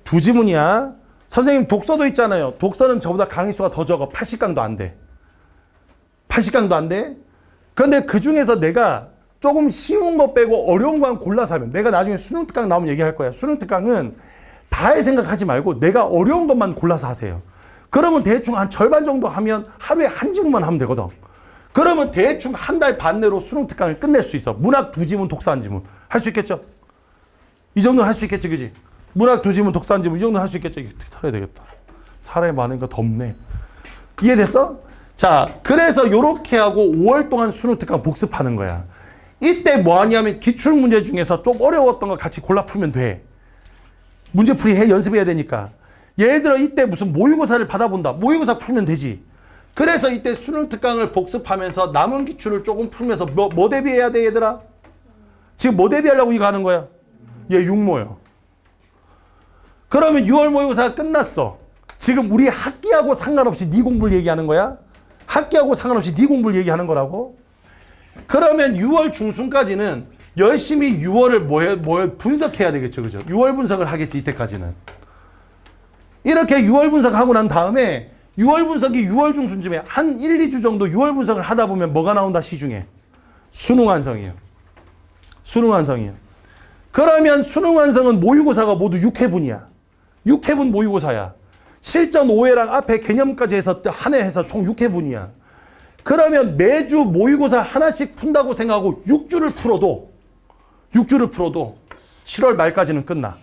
2지문이야. 선생님 독서도 있잖아요. 독서는 저보다 강의 수가 더 적어. 80강도 안 돼. 80강도 안 돼? 그런데 그 중에서 내가 조금 쉬운 거 빼고 어려운 거만 골라서 하면, 내가 나중에 수능 특강 나오면 얘기할 거야. 수능 특강은 다 할 생각하지 말고 내가 어려운 것만 골라서 하세요. 그러면 대충 한 절반 정도 하면 하루에 한 지문만 하면 되거든. 그러면 대충 한 달 반 내로 수능 특강을 끝낼 수 있어. 문학 2지문, 독서 1지문. 할 수 있겠죠? 이 정도는 할 수 있겠지, 그지? 문학 2지문, 독서 1지문. 이 정도는 할 수 있겠죠? 이거 털어야 되겠다. 사람이 많으니까 덥네. 이해됐어? 자, 그래서 요렇게 하고 5월 동안 수능 특강 복습하는 거야. 이때 뭐 하냐면 기출문제 중에서 좀 어려웠던 거 같이 골라 풀면 돼. 문제풀이 연습해야 되니까. 예를 들어 이때 무슨 모의고사를 받아본다. 모의고사 풀면 되지. 그래서 이때 수능 특강을 복습하면서 남은 기출을 조금 풀면서 뭐 대비해야 돼, 얘들아? 지금 뭐 대비하려고 이거 하는 거야? 얘 육모요. 그러면 6월 모의고사가 끝났어. 지금 우리 학기하고 상관없이 네 공부를 얘기하는 거야? 학기하고 상관없이 네 공부를 얘기하는 거라고? 그러면 6월 중순까지는 열심히 6월을 뭐 분석해야 되겠죠, 그죠? 6월 분석을 하겠지, 이때까지는. 이렇게 6월 분석하고 난 다음에 6월 분석이 6월 중순쯤에 한 1, 2주 정도 6월 분석을 하다 보면 뭐가 나온다, 시중에? 수능 완성이에요. 수능 완성이에요. 그러면 수능 완성은 모의고사가 모두 6회분이야. 6회분 모의고사야. 실전 5회랑 앞에 개념까지 해서 한 해 해서 총 6회분이야. 그러면 매주 모의고사 하나씩 푼다고 생각하고 6주를 풀어도 7월 말까지는 끝나.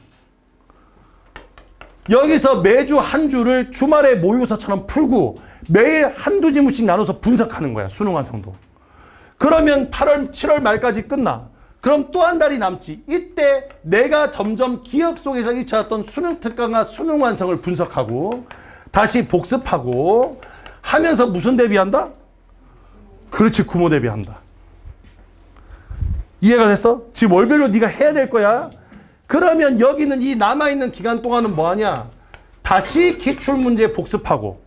여기서 매주 한 주를 주말에 모의고사처럼 풀고 매일 한두 지문씩 나눠서 분석하는 거야. 수능 완성도. 그러면 7월 말까지 끝나. 그럼 또 한 달이 남지. 이때 내가 점점 기억 속에서 잊혀왔던 수능 특강과 수능 완성을 분석하고 다시 복습하고 하면서 무슨 대비한다? 그렇지, 구모 대비한다. 이해가 됐어? 지금 월별로 네가 해야 될 거야. 그러면 여기는 이 남아있는 기간 동안은 뭐하냐? 다시 기출문제 복습하고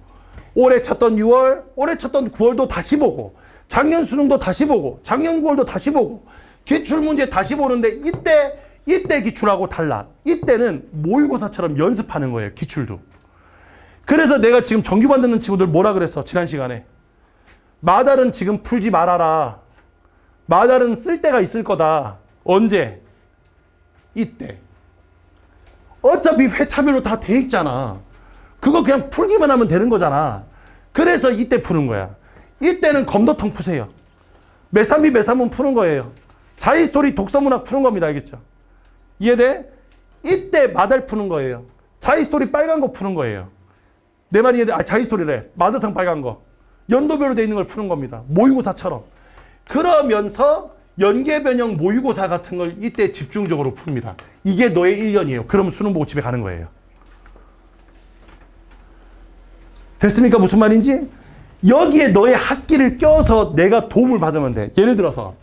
올해 쳤던 6월, 올해 쳤던 9월도 다시 보고 작년 수능도 다시 보고 작년 9월도 다시 보고 기출문제 다시 보는데 이때 기출하고 달라. 이때는 모의고사처럼 연습하는 거예요. 기출도. 그래서 내가 지금 정규반 듣는 친구들 뭐라 그랬어? 지난 시간에. 마달은 지금 풀지 말아라. 마달은 쓸 때가 있을 거다. 언제? 이때. 어차피 회차별로 다 돼 있잖아. 그거 그냥 풀기만 하면 되는 거잖아. 그래서 이때 푸는 거야. 이때는 검도통 푸세요. 매3비 매3문 푸는 거예요. 자이스토리 독서문학 푸는 겁니다. 알겠죠? 이해돼? 이때 마달 푸는 거예요. 자이스토리 빨간 거 푸는 거예요. 내 말이 이해돼? 자이스토리래. 마더탕 빨간 거. 연도별로 돼 있는 걸 푸는 겁니다. 모의고사처럼. 그러면서 연계변형 모의고사 같은 걸 이때 집중적으로 풉니다. 이게 너의 1년이에요. 그러면 수능 보고 집에 가는 거예요. 됐습니까? 무슨 말인지? 여기에 너의 학기를 껴서 내가 도움을 받으면 돼. 예를 들어서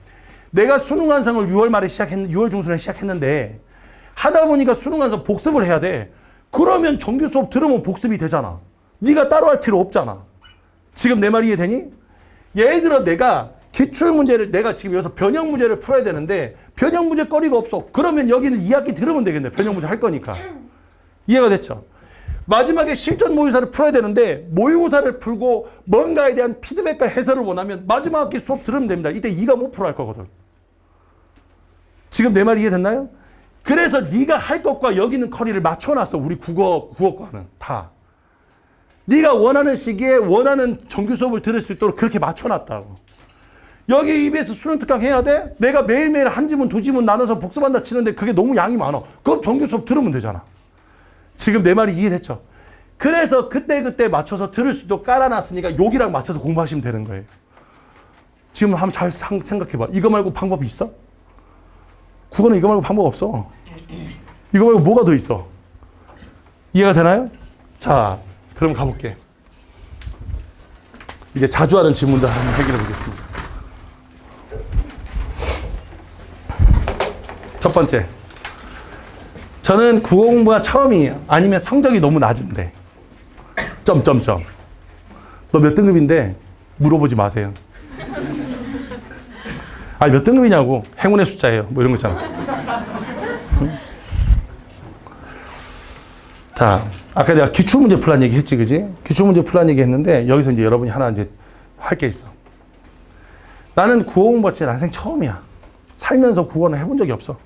내가 수능 완성을 6월 중순에 시작했는데 하다 보니까 수능 완성 복습을 해야 돼. 그러면 정규 수업 들으면 복습이 되잖아. 네가 따로 할 필요 없잖아. 지금 내 말이 이해되니? 예를 들어 내가 기출문제를 내가 지금 여기서 변형 문제를 풀어야 되는데 변형 문제 거리가 없어. 그러면 여기는 2학기 들으면 되겠네. 변형 문제 할 거니까. 이해가 됐죠? 마지막에 실전 모의고사를 풀어야 되는데 모의고사를 풀고 뭔가에 대한 피드백과 해설을 원하면 마지막 학기 수업 들으면 됩니다. 이때 2가 못 풀어 할 거거든. 지금 내 말 이해됐나요? 그래서 네가 할 것과 여기는 커리를 맞춰놨어. 우리 국어과는 다. 네가 원하는 시기에 원하는 정규 수업을 들을 수 있도록 그렇게 맞춰놨다고. 여기 EBS 수능 특강 해야 돼? 내가 매일매일 한 지문 두 지문 나눠서 복습한다 치는데 그게 너무 양이 많아. 그럼 정규 수업 들으면 되잖아. 지금 내 말이 이해됐죠? 그래서 그때 맞춰서 들을 수 있도록 깔아놨으니까 여기랑 맞춰서 공부하시면 되는 거예요. 지금 한번 잘 생각해봐. 이거 말고 방법이 있어? 국어는 이거 말고 방법 없어. 이거 말고 뭐가 더 있어? 이해가 되나요? 자, 그럼 가볼게. 이제 자주 하는 질문들 한번 해결해 보겠습니다. 첫 번째. 저는 국어 공부가 처음이에요. 아니면 성적이 너무 낮은데. 점점점. 너 몇 등급인데? 물어보지 마세요. 아니 몇 등급이냐고. 행운의 숫자예요. 뭐 이런 거 있잖아. 응? 자, 아까 내가 기출문제 풀란 얘기 했지, 그지? 기출문제 풀란 얘기 했는데 여기서 이제 여러분이 하나 이제 할 게 있어. 나는 국어 공부가 진짜 난생 처음이야. 살면서 국어는 해본 적이 없어.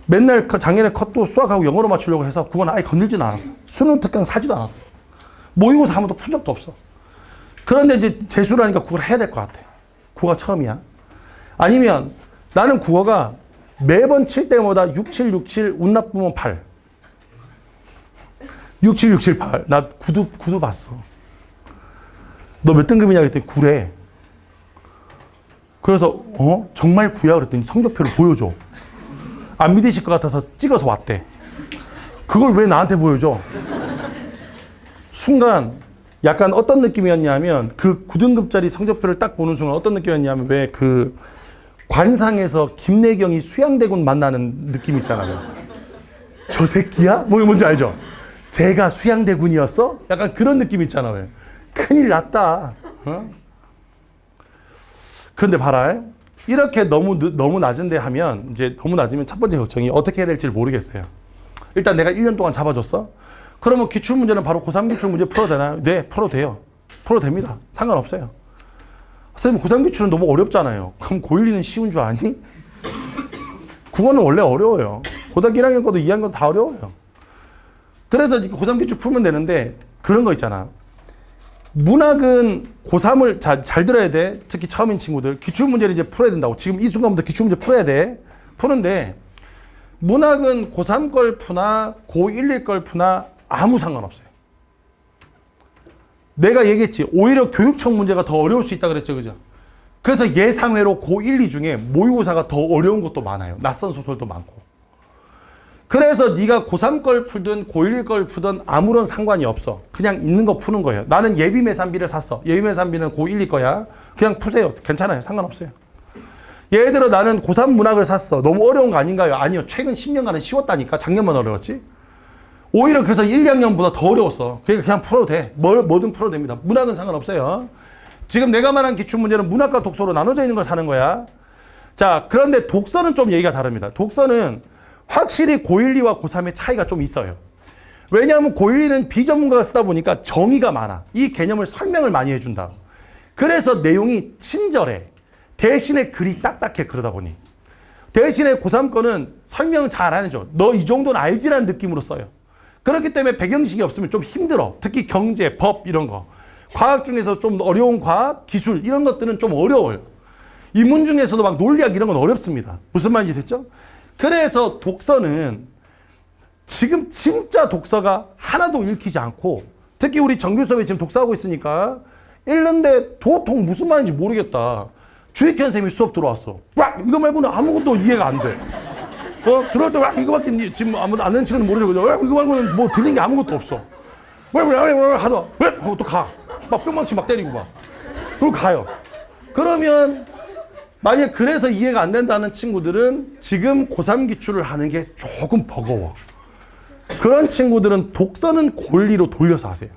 맨날 작년에 컷도 수학하고 영어로 맞추려고 해서 국어는 아예 건들지는 않았어. 수능 특강 사지도 않았어. 모의고사 한 번도 푼 적도 없어. 그런데 이제 재수를 하니까 국어를 해야 될 것 같아. 국어가 처음이야. 아니면 나는 국어가 매번 칠 때마다 6767 운 나쁘면 8. 67678. 나 구두 봤어. 너 몇 등급이냐 그랬더니 9래. 그래서 정말 9야 그랬더니 성적표를 보여줘. 안 믿으실 것 같아서 찍어서 왔대. 그걸 왜 나한테 보여줘? 순간 약간 어떤 느낌이었냐면 그 9등급짜리 성적표를 딱 보는 순간 어떤 느낌이었냐면 왜 그 관상에서 김래경이 수양대군 만나는 느낌 있잖아요. 저 새끼야? 뭐 뭔지 알죠? 제가 수양대군이었어? 약간 그런 느낌 있잖아요. 큰일 났다. 어? 그런데 봐라. 이렇게 너무 낮은데 하면 이제 너무 낮으면 첫 번째 걱정이 어떻게 해야 될지 모르겠어요. 일단 내가 1년 동안 잡아줬어. 그러면 기출문제는 바로 고3 기출문제 풀어도 되나요? 네, 풀어도 돼요. 풀어도 됩니다. 상관없어요. 선생님 고3 기출은 너무 어렵잖아요. 그럼 고1은 쉬운 줄 아니? 국어는 원래 어려워요. 고등학교 1학년 거도 2학년 다 어려워요. 그래서 고3 기출 풀면 되는데 그런 거 있잖아. 문학은 고3을 잘 들어야 돼. 특히 처음인 친구들. 기출문제를 이제 풀어야 된다고. 지금 이 순간부터 기출문제 풀어야 돼. 푸는데 문학은 고3 걸 푸나 고1, 1 걸 푸나 아무 상관없어요. 내가 얘기했지. 오히려 교육청 문제가 더 어려울 수 있다 그랬죠. 그죠? 그래서 예상외로 고1, 2 중에 모의고사가 더 어려운 것도 많아요. 낯선 소설도 많고. 그래서 네가 고3 걸 풀든 고1 걸 풀든 아무런 상관이 없어. 그냥 있는 거 푸는 거예요. 나는 예비매산비를 샀어. 예비매산비는 고1, 2 거야. 그냥 푸세요. 괜찮아요. 상관없어요. 예를 들어 나는 고3 문학을 샀어. 너무 어려운 거 아닌가요? 아니요. 최근 10년간은 쉬웠다니까. 작년만 어려웠지. 오히려 그래서 1, 2학년보다 더 어려웠어. 그러니까 그냥 풀어도 돼. 뭐든 풀어도 됩니다. 문학은 상관없어요. 지금 내가 말한 기출문제는 문학과 독서로 나눠져 있는 걸 사는 거야. 자, 그런데 독서는 좀 얘기가 다릅니다. 독서는 확실히 고1, 2와 고3의 차이가 좀 있어요. 왜냐하면 고1, 2는 비전문가가 쓰다 보니까 정의가 많아. 이 개념을 설명을 많이 해준다. 그래서 내용이 친절해. 대신에 글이 딱딱해. 그러다 보니. 대신에 고3 거는 설명을 잘 안 해줘. 너 이 정도는 알지라는 느낌으로 써요. 그렇기 때문에 배경식이 없으면 좀 힘들어. 특히 경제, 법 이런 거. 과학 중에서 좀 어려운 과학, 기술 이런 것들은 좀 어려워요. 인문 중에서도 막 논리학 이런 건 어렵습니다. 무슨 말인지 됐죠? 그래서 독서는 지금 진짜 독서가 하나도 읽히지 않고 특히 우리 정규 수업에 지금 독서하고 있으니까 읽는데 도통 무슨 말인지 모르겠다. 주익현 선생님이 수업 들어왔어. 와 이거 말고는 아무것도 이해가 안 돼. 들어올 때 와 이거밖에 지금 아무도 안 되는 친구는 모르죠. 그죠? 와 이거 말고는 뭐 들린 게 아무것도 없어. 왜 하다 왜 하고 또 가. 막 뿅망치 막 때리고 막. 그리고 가요. 그러면 만약 그래서 이해가 안 된다는 친구들은 지금 고3 기출을 하는 게 조금 버거워. 그런 친구들은 독서는 고1, 2로 돌려서 하세요.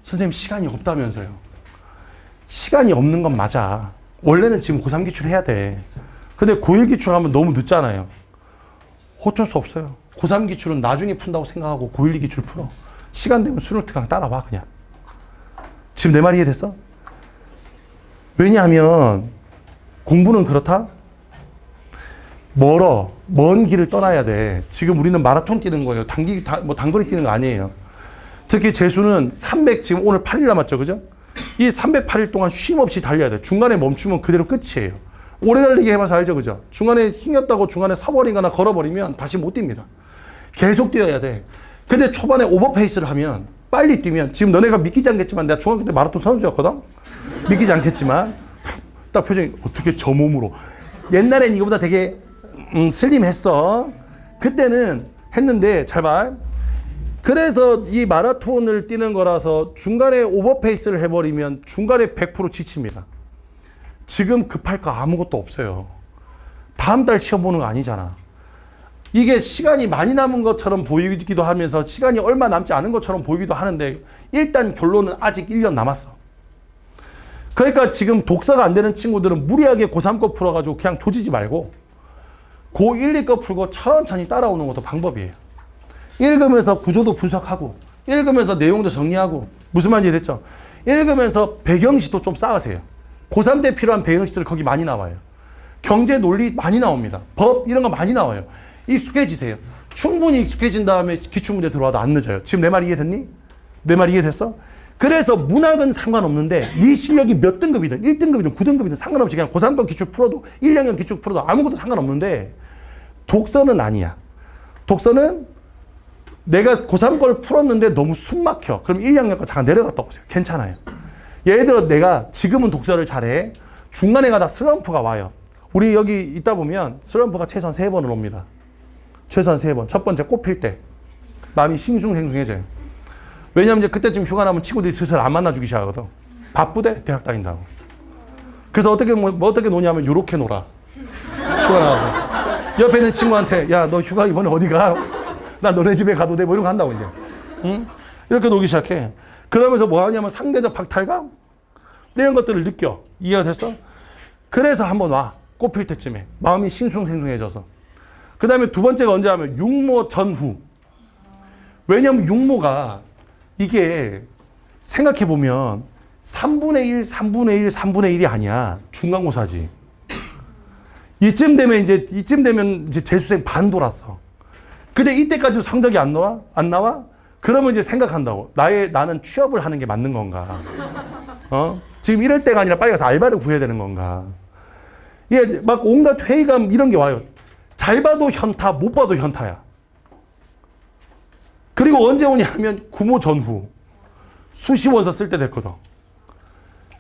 선생님 시간이 없다면서요. 시간이 없는 건 맞아. 원래는 지금 고3 기출 해야 돼. 근데 고1 기출하면 너무 늦잖아요. 어쩔 수 없어요. 고3 기출은 나중에 푼다고 생각하고 고1, 2 기출 풀어. 시간 되면 수능 특강 따라와 그냥. 지금 내 말 이해됐어? 왜냐하면 공부는 그렇다? 멀어. 먼 길을 떠나야 돼. 지금 우리는 마라톤 뛰는 거예요. 단거리 뛰는 거 아니에요. 특히 재수는 300, 지금 오늘 8일 남았죠. 그죠? 이 308일 동안 쉼 없이 달려야 돼. 중간에 멈추면 그대로 끝이에요. 오래 달리기 해봐서 알죠. 그죠? 중간에 힘겹다고 중간에 서버리거나 걸어버리면 다시 못 뜁니다. 계속 뛰어야 돼. 근데 초반에 오버페이스를 하면 빨리 뛰면 지금 너네가 믿기지 않겠지만 내가 중학교 때 마라톤 선수였거든? 믿기지 않겠지만 딱 표정이 어떻게 저 몸으로. 옛날엔 이거보다 되게 슬림했어. 그때는 했는데 잘 봐. 그래서 이 마라톤을 뛰는 거라서 중간에 오버페이스를 해버리면 중간에 100% 지칩니다. 지금 급할 거 아무것도 없어요. 다음 달 시험 보는 거 아니잖아. 이게 시간이 많이 남은 것처럼 보이기도 하면서 시간이 얼마 남지 않은 것처럼 보이기도 하는데 일단 결론은 아직 1년 남았어. 그러니까 지금 독서가 안 되는 친구들은 무리하게 고3 거 풀어가지고 그냥 조지지 말고 고1, 2 거 풀고 천천히 따라오는 것도 방법이에요. 읽으면서 구조도 분석하고 읽으면서 내용도 정리하고 무슨 말인지 됐죠? 읽으면서 배경식도 좀 쌓으세요. 고3 때 필요한 배경식들 거기 많이 나와요. 경제 논리 많이 나옵니다. 법 이런 거 많이 나와요. 익숙해지세요. 충분히 익숙해진 다음에 기출문제 들어와도 안 늦어요. 지금 내 말 이해됐니? 내 말 이해됐어? 그래서 문학은 상관없는데 네 실력이 몇 등급이든 1등급이든 9등급이든 상관없이 그냥 고3 거 기출 풀어도 1, 2학년 기출 풀어도 아무것도 상관없는데 독서는 아니야. 독서는 내가 고3 걸 풀었는데 너무 숨 막혀. 그럼 1, 2학년 거 잠깐 내려갔다 오세요. 괜찮아요. 예를 들어 내가 지금은 독서를 잘해. 중간에 가다 슬럼프가 와요. 우리 여기 있다 보면 슬럼프가 최소한 3번은 옵니다. 최소한 3번. 첫 번째 꽃필 때 마음이 싱숭생숭해져요. 왜냐면 이제 그때쯤 휴가 나면 친구들이 슬슬 안 만나주기 시작하거든. 바쁘대 대학 다닌다고. 그래서 어떻게 노냐면 요렇게 놀아. 휴가 나가서 옆에 있는 친구한테 야 너 휴가 이번에 어디 가? 나 너네 집에 가도 돼? 뭐 이런 거 한다고 이제. 응? 이렇게 놀기 시작해. 그러면서 뭐 하냐면 상대적 박탈감 이런 것들을 느껴. 이해가 됐어? 그래서 한번 와. 꽃필 때쯤에 마음이 싱숭생숭해져서. 그 다음에 두 번째가 언제 하면 육모 전후. 왜냐면 육모가 이게 생각해보면 3분의 1, 3분의 1, 3분의 1이 아니야. 중간고사지. 이쯤 되면 이제 재수생 반 돌았어. 근데 이때까지도 성적이 안 나와? 안 나와? 그러면 이제 생각한다고. 나는 취업을 하는 게 맞는 건가? 지금 이럴 때가 아니라 빨리 가서 알바를 구해야 되는 건가? 이게 막 온갖 회의감 이런 게 와요. 잘 봐도 현타, 못 봐도 현타야. 그리고 언제 오냐 하면 구모 전후. 수시 원서 쓸 때 됐거든.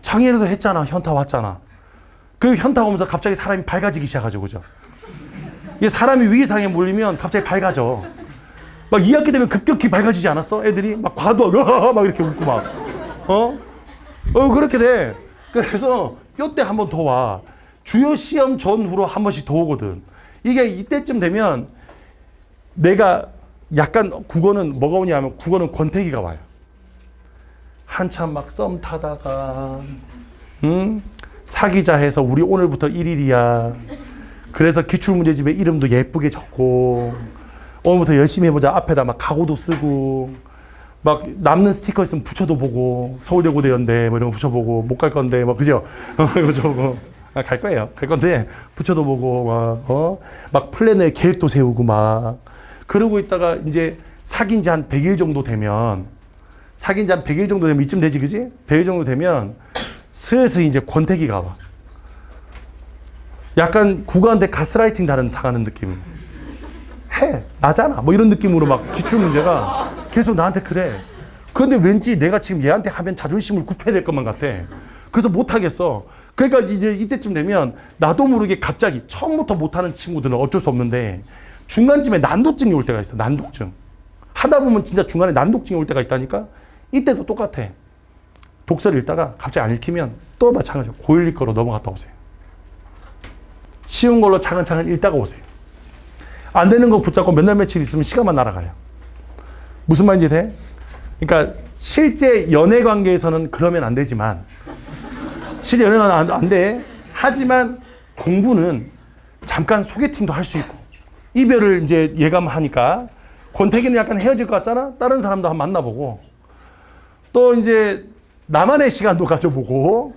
작년에도 했잖아. 현타 왔잖아. 그 현타 오면서 갑자기 사람이 밝아지기 시작하죠. 그죠? 이게 사람이 위기상에 몰리면 갑자기 밝아져. 막 2학기 되면 급격히 밝아지지 않았어? 애들이 막 과도하게 막 이렇게 웃고 막. 그렇게 돼. 그래서 요때 한 번 더 와. 주요 시험 전후로 한 번씩 더 오거든. 이게 이때쯤 되면 내가 약간 국어는 뭐가 오냐 하면 국어는 권태기가 와요. 한참 막 썸 타다가 사귀자 해서 우리 오늘부터 1일이야. 그래서 기출문제집에 이름도 예쁘게 적고 오늘부터 열심히 해보자. 앞에다 막 각오도 쓰고 막 남는 스티커 있으면 붙여도 보고 서울대 고대연대 뭐 이런 거 붙여보고 못 갈 건데 뭐 그죠? 붙여보고 갈 거예요. 갈 건데 붙여도 보고 막 플랜에 계획도 세우고 막 그러고 있다가 이제 사귄 지 한 100일 정도 되면 이쯤 되지 그지? 100일 정도 되면 슬슬 이제 권태기가 와. 약간 국어한테 가스라이팅 당하는 느낌. 나잖아. 뭐 이런 느낌으로 막 기출문제가 계속 나한테 그래. 그런데 왠지 내가 지금 얘한테 하면 자존심을 굽혀야 될 것만 같아. 그래서 못하겠어. 그러니까 이제 이때쯤 되면 나도 모르게 갑자기 처음부터 못하는 친구들은 어쩔 수 없는데 중간쯤에 난독증이 올 때가 있어. 난독증. 하다 보면 진짜 중간에 난독증이 올 때가 있다니까. 이때도 똑같아. 독서를 읽다가 갑자기 안 읽히면 또 마찬가지로 고1 거로 넘어갔다 오세요. 쉬운 걸로 차근차근 읽다가 오세요. 안 되는 거 붙잡고 몇 날 며칠 있으면 시간만 날아가요. 무슨 말인지 돼? 그러니까 실제 연애 관계에서는 그러면 안 되지만 실제 연애는 안 돼. 하지만 공부는 잠깐 소개팅도 할 수 있고 이별을 이제 예감하니까 권태기는 약간 헤어질 것 같잖아. 다른 사람도 한번 만나보고 또 이제 나만의 시간도 가져보고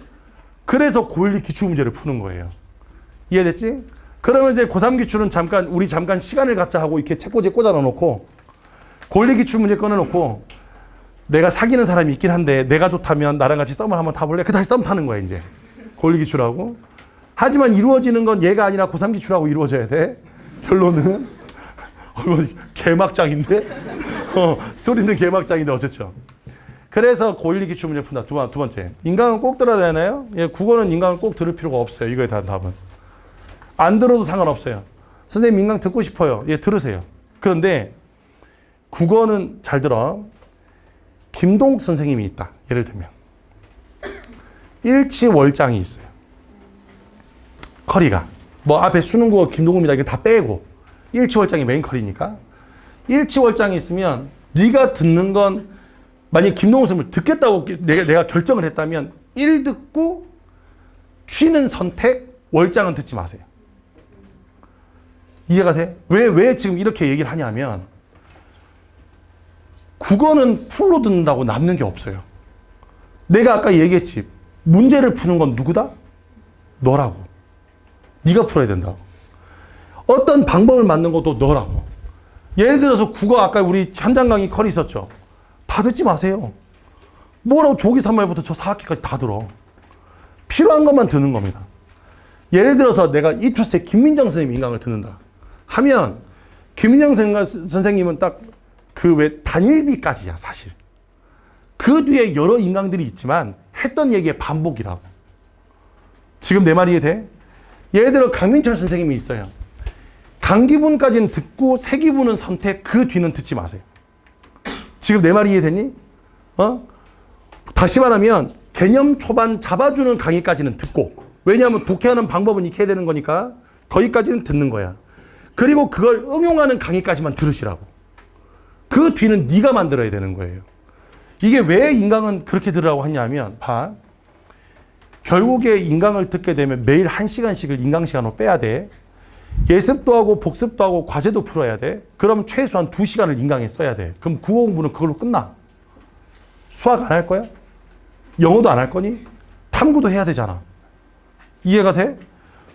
그래서 고1 기출문제를 푸는 거예요. 이해됐지? 그러면 이제 고3 기출은 우리 잠깐 시간을 갖자 하고 이렇게 책꽂이에 꽂아 넣어놓고 고1 기출문제 꺼내놓고 내가 사귀는 사람이 있긴 한데 내가 좋다면 나랑 같이 썸을 한번 타볼래? 그 다시 썸 타는 거야 이제. 고1 기출하고. 하지만 이루어지는 건 얘가 아니라 고3 기출하고 이루어져야 돼. 결론은 개막장인데? 스토리는 개막장인데 어쨌죠. 그래서 고1 기출문제 푼다. 두 번째. 인강은 꼭 들어야 되나요? 예, 국어는 인강을 꼭 들을 필요가 없어요. 이거에 대한 답은. 안 들어도 상관없어요. 선생님 인강 듣고 싶어요. 예, 들으세요. 그런데 국어는 잘 들어. 김동욱 선생님이 있다. 예를 들면. 일치월장이 있어요. 커리가. 뭐 앞에 수능국어 김동욱입니다. 이거 다 빼고. 일치월장이 메인 커리니까. 일치월장이 있으면 네가 듣는 건 만약에 김동욱 선생님을 듣겠다고 내가 결정을 했다면 1 듣고 취는 선택, 월장은 듣지 마세요. 이해가 돼? 왜 지금 이렇게 얘기를 하냐면 국어는 풀로 듣는다고 남는 게 없어요. 내가 아까 얘기했지. 문제를 푸는 건 누구다? 너라고. 네가 풀어야 된다고. 어떤 방법을 만든 것도 너라고. 예를 들어서 국어 아까 우리 현장 강의 커리 있었죠. 다 듣지 마세요. 뭐라고 조기 3말부터 저 4학기까지 다 들어. 필요한 것만 듣는 겁니다. 예를 들어서 내가 이투스의 김민정 선생님 인강을 듣는다 하면 김민정 선생님은 딱 그 왜 단일비까지야 사실. 그 뒤에 여러 인강들이 있지만 했던 얘기의 반복이라고. 지금 내 말이 이해돼? 예를 들어 강민철 선생님이 있어요. 강기분까지는 듣고 세기분은 선택, 그 뒤는 듣지 마세요. 지금 내 말이 이해되니? 다시 말하면 개념 초반 잡아주는 강의까지는 듣고, 왜냐하면 독해하는 방법은 익혀야 되는 거니까 거기까지는 듣는 거야. 그리고 그걸 응용하는 강의까지만 들으시라고. 그 뒤는 네가 만들어야 되는 거예요. 이게 왜 인강은 그렇게 들으라고 하냐면 봐. 결국에 인강을 듣게 되면 매일 1시간씩을 인강 시간으로 빼야 돼. 예습도 하고 복습도 하고 과제도 풀어야 돼. 그럼 최소한 2시간을 인강에 써야 돼. 그럼 국어 공부는 그걸로 끝나. 수학 안 할 거야? 영어도 안 할 거니? 탐구도 해야 되잖아. 이해가 돼?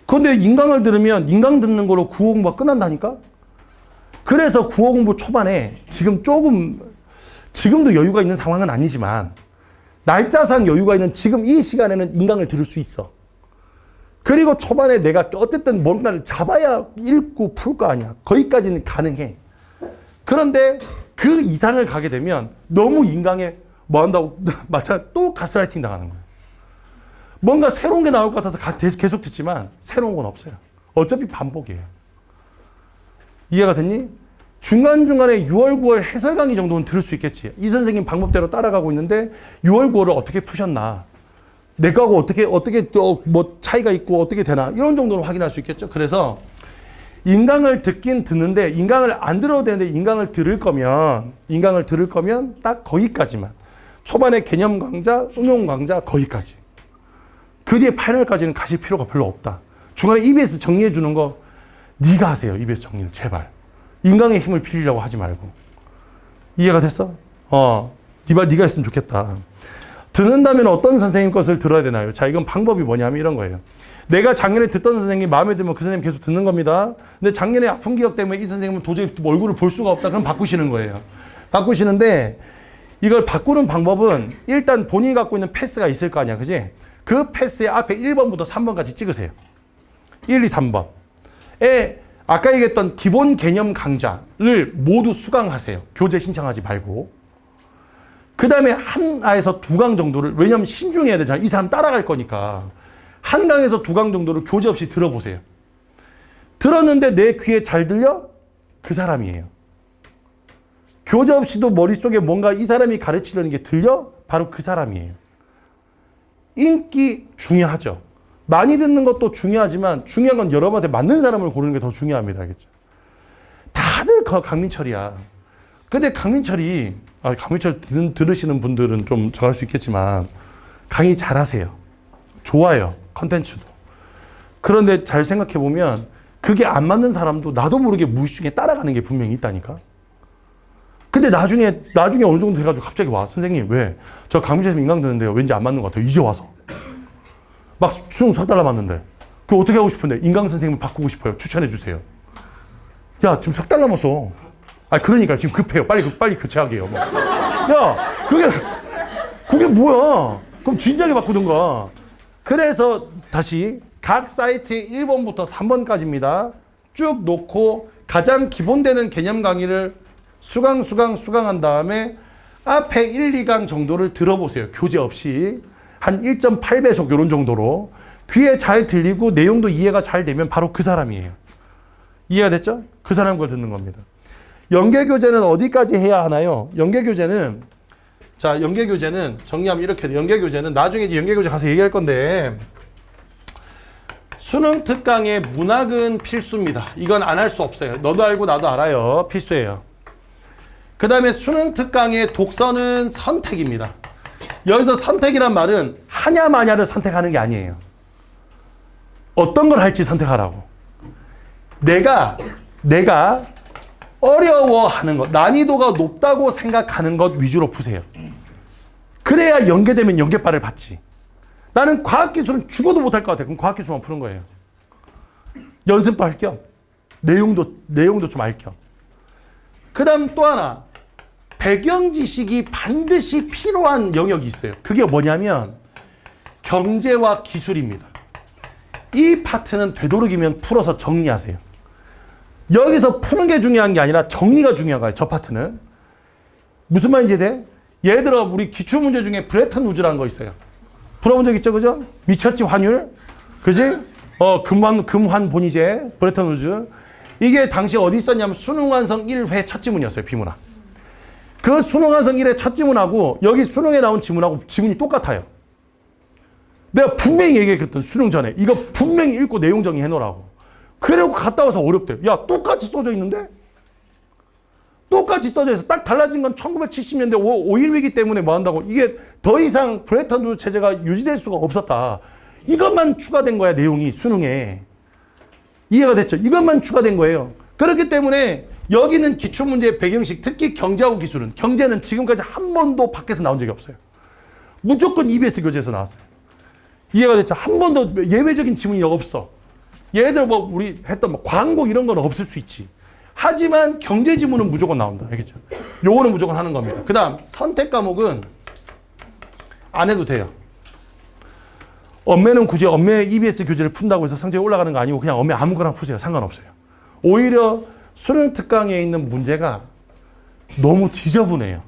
그런데 인강을 들으면 인강 듣는 걸로 국어 공부가 끝난다니까? 그래서 국어공부 초반에 지금도 여유가 있는 상황은 아니지만 날짜상 여유가 있는 지금 이 시간에는 인강을 들을 수 있어. 그리고 초반에 내가 어쨌든 뭔가를 잡아야 읽고 풀 거 아니야. 거기까지는 가능해. 그런데 그 이상을 가게 되면 너무 인강에 뭐 한다고 마찬가지 또 가스라이팅 당하는 거예요. 뭔가 새로운 게 나올 것 같아서 계속 듣지만 새로운 건 없어요. 어차피 반복이에요. 이해가 됐니? 중간중간에 6월, 9월 해설 강의 정도는 들을 수 있겠지. 이 선생님 방법대로 따라가고 있는데 6월, 9월을 어떻게 푸셨나. 내 거하고 어떻게 또 뭐 차이가 있고 어떻게 되나. 이런 정도는 확인할 수 있겠죠. 그래서 인강을 듣긴 듣는데 인강을 안 들어도 되는데 인강을 들을 거면 딱 거기까지만. 초반에 개념 강좌, 응용 강좌 거기까지. 그 뒤에 파이널까지는 가실 필요가 별로 없다. 중간에 EBS 정리해 주는 거 네가 하세요. EBS 정리를 제발. 인강의 힘을 빌리려고 하지 말고. 이해가 됐어? 네가 했으면 좋겠다. 듣는다면 어떤 선생님 것을 들어야 되나요? 자, 이건 방법이 뭐냐면 이런 거예요. 내가 작년에 듣던 선생님이 마음에 들면 그 선생님 계속 듣는 겁니다. 근데 작년에 아픈 기억 때문에 이 선생님은 도저히 얼굴을 볼 수가 없다. 그럼 바꾸시는 거예요. 바꾸시는데 이걸 바꾸는 방법은 일단 본인이 갖고 있는 패스가 있을 거 아니야. 그지? 그 패스의 앞에 1번부터 3번까지 찍으세요. 1, 2, 3번에 아까 얘기했던 기본 개념 강좌를 모두 수강하세요. 교재 신청하지 말고. 그 다음에 하나에서 2강 정도를, 왜냐면 신중해야 되잖아. 이 사람 따라갈 거니까. 한 강에서 2강 정도를 교재 없이 들어보세요. 들었는데 내 귀에 잘 들려? 그 사람이에요. 교재 없이도 머릿속에 뭔가 이 사람이 가르치려는 게 들려? 바로 그 사람이에요. 인기 중요하죠. 많이 듣는 것도 중요하지만 중요한 건 여러분한테 맞는 사람을 고르는 게 더 중요합니다. 알겠죠? 다들 강민철이야. 근데 강민철 들으시는 분들은 좀 저할 수 있겠지만 강의 잘하세요. 좋아요. 컨텐츠도. 그런데 잘 생각해 보면 그게 안 맞는 사람도 나도 모르게 무의식 중에 따라가는 게 분명히 있다니까. 근데 나중에 어느 정도 돼가지고 갑자기 와. 선생님, 왜? 저 강민철 인강 듣는데요. 왠지 안 맞는 것 같아요. 이제 와서. 막 수능 4달 남았는데. 그거 어떻게 하고 싶은데? 인강 선생님을 바꾸고 싶어요. 추천해 주세요. 야, 지금 4달 남았어. 그러니까 지금 급해요. 빨리 교체하게요. 뭐. 야, 그게 뭐야? 그럼 진작에 바꾸든가. 그래서 다시 각 사이트에 1번부터 3번까지입니다. 쭉 놓고 가장 기본되는 개념 강의를 수강한 다음에 앞에 1, 2강 정도를 들어보세요. 교재 없이. 한 1.8배속 이런 정도로. 귀에 잘 들리고 내용도 이해가 잘 되면 바로 그 사람이에요. 이해가 됐죠? 그 사람 걸 듣는 겁니다. 연계교재는 어디까지 해야 하나요? 연계교재는 정리하면 이렇게 돼요. 연계교재는 나중에 이제 연계교재 가서 얘기할 건데 수능 특강의 문학은 필수입니다. 이건 안 할 수 없어요. 너도 알고 나도 알아요. 필수예요. 그 다음에 수능 특강의 독서는 선택입니다. 여기서 선택이란 말은 하냐 마냐를 선택하는 게 아니에요. 어떤 걸 할지 선택하라고. 내가 어려워하는 것, 난이도가 높다고 생각하는 것 위주로 푸세요. 그래야 연계되면 연계빨을 받지. 나는 과학기술은 죽어도 못할 것 같아. 그럼 과학기술만 푸는 거예요. 연습도 할 겸, 내용도 좀 알 겸. 그 다음 또 하나, 배경 지식이 반드시 필요한 영역이 있어요. 그게 뭐냐면 경제와 기술입니다. 이 파트는 되도록이면 풀어서 정리하세요. 여기서 푸는 게 중요한 게 아니라 정리가 중요한 거예요. 저 파트는. 무슨 말인지 돼? 예를 들어 우리 기출문제 중에 브레턴 우즈라는 거 있어요. 풀어본 적 있죠? 그죠? 미쳤지 환율? 그지? 금환 본위제 브레턴 우즈. 이게 당시 어디 있었냐면 수능완성 1회 첫 지문이었어요. 비문학. 그 수능완성 1회 첫 지문하고 여기 수능에 나온 지문하고 지문이 똑같아요. 내가 분명히 얘기했거든. 수능 전에. 이거 분명히 읽고 내용 정리해 놓으라고. 그래고 갔다 와서 어렵대요. 야, 똑같이 써져 있는데? 똑같이 써져 있어. 딱 달라진 건 1970년대 5.1 위기 때문에 뭐 한다고. 이게 더 이상 브레턴 우즈 체제가 유지될 수가 없었다. 이것만 추가된 거야, 내용이 수능에. 이해가 됐죠? 이것만 추가된 거예요. 그렇기 때문에 여기는 기출문제의 배경식, 특히 경제하고 기술은, 경제는 지금까지 한 번도 밖에서 나온 적이 없어요. 무조건 EBS 교재에서 나왔어요. 이해가 됐죠? 한 번도 예외적인 지문이 없어. 예를 들어 뭐 우리 했던 뭐 광고 이런 건 없을 수 있지. 하지만 경제 지문은 무조건 나온다. 알겠죠? 요거는 무조건 하는 겁니다. 그 다음 선택 과목은 안 해도 돼요. 엄매는 굳이 엄매 EBS 교재를 푼다고 해서 성적이 올라가는 거 아니고 그냥 엄매 아무거나 푸세요. 상관없어요. 오히려 수능 특강에 있는 문제가 너무 지저분해요.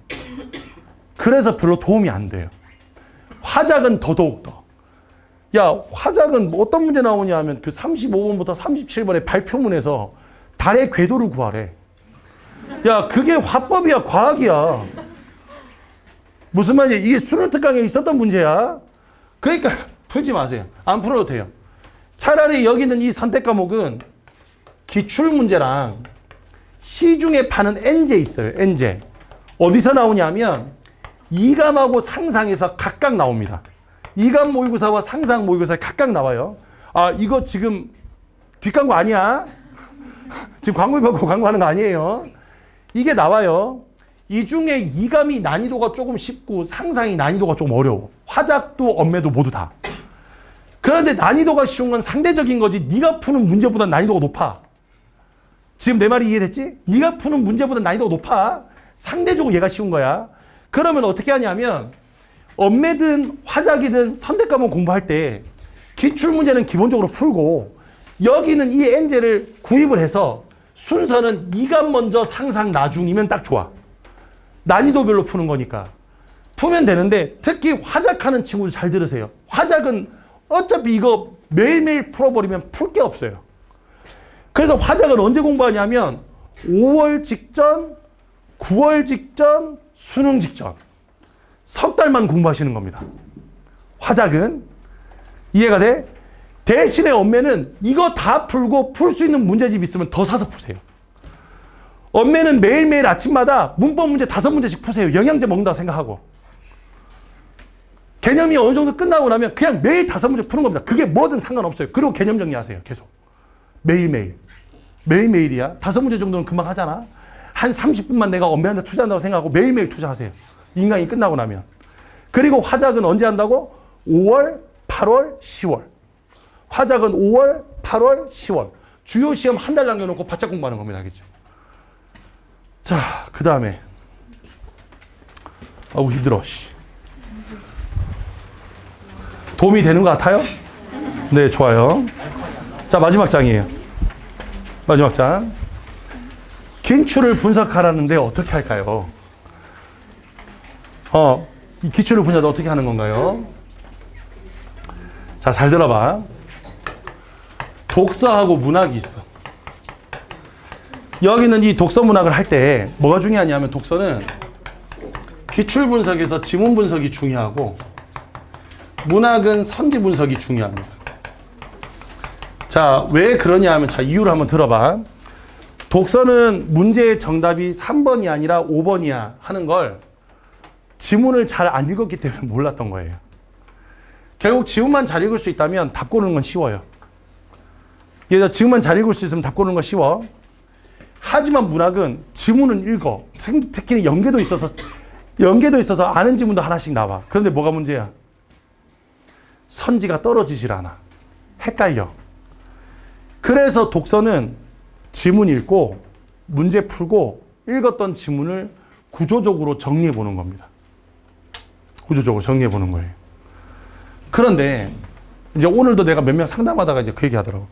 그래서 별로 도움이 안 돼요. 화작은 더더욱 더. 야, 화작은 뭐 어떤 문제 나오냐 하면 그 35번부터 37번의 발표문에서 달의 궤도를 구하래. 야, 그게 화법이야, 과학이야. 무슨 말이야? 이게 수능 특강에 있었던 문제야. 그러니까 풀지 마세요. 안 풀어도 돼요. 차라리 여기 있는 이 선택 과목은 기출문제랑 시중에 파는 N제 있어요. N제. 어디서 나오냐면 이감하고 상상에서 각각 나옵니다. 이감 모의고사와 상상 모의고사에 각각 나와요. 아, 이거 지금 뒷광고 아니야? 지금 광고 받고 광고하는 거 아니에요. 이게 나와요. 이 중에 이감이 난이도가 조금 쉽고 상상이 난이도가 좀 어려워. 화작도 엄매도 모두 다. 그런데 난이도가 쉬운 건 상대적인 거지 네가 푸는 문제보다 난이도가 높아. 지금 내 말이 이해됐지? 네가 푸는 문제보다 난이도가 높아. 상대적으로 얘가 쉬운 거야. 그러면 어떻게 하냐면 엄매든 화작이든 선택 과목 공부할 때 기출문제는 기본적으로 풀고 여기는 이 N제를 구입을 해서 순서는 이감 먼저 상상 나중이면 딱 좋아. 난이도별로 푸는 거니까. 풀면 되는데 특히 화작하는 친구들 잘 들으세요. 화작은 어차피 이거 매일매일 풀어버리면 풀 게 없어요. 그래서 화작은 언제 공부하냐면 5월 직전, 9월 직전, 수능 직전. 석 달만 공부하시는 겁니다. 화작은. 이해가 돼? 대신에 엄매는 이거 다 풀고 풀 수 있는 문제집 있으면 더 사서 푸세요. 엄매는 매일매일 아침마다 문법 문제 5문제씩 푸세요. 영양제 먹는다고 생각하고. 개념이 어느 정도 끝나고 나면 그냥 매일 5문제 푸는 겁니다. 그게 뭐든 상관없어요. 그리고 개념 정리하세요. 계속. 매일매일. 매일매일이야. 5문제 정도는 금방 하잖아. 한 30분만 내가 엄매한테 투자한다고 생각하고 매일매일 투자하세요. 인강이 끝나고 나면. 그리고 화작은 언제 한다고? 5월, 8월, 10월. 화작은 5월, 8월, 10월. 주요 시험 한 달 남겨놓고 바짝 공부하는 겁니다. 알겠죠? 자, 그 다음에. 아우, 힘들어. 도움이 되는 것 같아요? 네, 좋아요. 자, 마지막 장이에요. 마지막 장. 기출을 분석하라는데 어떻게 할까요? 이 기출을 분석도 어떻게 하는 건가요? 자, 잘 들어봐. 독서하고 문학이 있어. 여기는 이 독서 문학을 할 때 뭐가 중요하냐면 독서는 기출 분석에서 지문 분석이 중요하고 문학은 선지 분석이 중요합니다. 자, 왜 그러냐 하면 자, 이유를 한번 들어봐. 독서는 문제의 정답이 3번이 아니라 5번이야 하는 걸 지문을 잘 안 읽었기 때문에 몰랐던 거예요. 결국 지문만 잘 읽을 수 있다면 답 고르는 건 쉬워요. 얘가 지문만 잘 읽을 수 있으면 답 고르는 건 쉬워. 하지만 문학은 지문은 읽어. 특히 연계도 있어서 아는 지문도 하나씩 나와. 그런데 뭐가 문제야? 선지가 떨어지질 않아. 헷갈려. 그래서 독서는 지문 읽고 문제 풀고 읽었던 지문을 구조적으로 정리해 보는 겁니다. 구조적으로 정리해 보는 거예요. 그런데 이제 오늘도 내가 몇 명 상담하다가 이제 그 얘기 하더라고.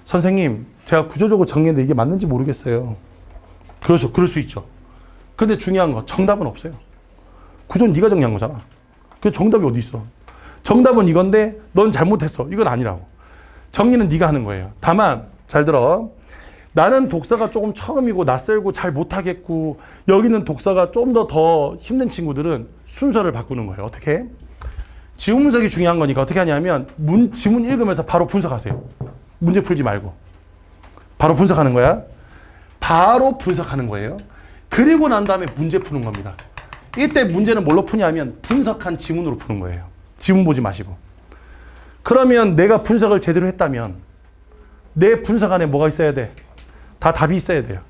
선생님, 제가 구조적으로 정리했는데 이게 맞는지 모르겠어요. 그래서 그럴 수 있죠. 근데 중요한 거 정답은 없어요. 구조는 네가 정리한 거잖아. 그 정답이 어디 있어? 정답은 이건데 넌 잘못했어. 이건 아니라고. 정리는 네가 하는 거예요. 다만 잘 들어. 나는 독서가 조금 처음이고 낯설고 잘 못하겠고 여기는 독서가 좀 더 힘든 친구들은 순서를 바꾸는 거예요. 어떻게? 지문 분석이 중요한 거니까 어떻게 하냐면 지문 읽으면서 바로 분석하세요. 문제 풀지 말고. 바로 분석하는 거야. 바로 분석하는 거예요. 그리고 난 다음에 문제 푸는 겁니다. 이때 문제는 뭘로 푸냐면 분석한 지문으로 푸는 거예요. 지문 보지 마시고. 그러면 내가 분석을 제대로 했다면 내 분석 안에 뭐가 있어야 돼? 다 답이 있어야 돼요.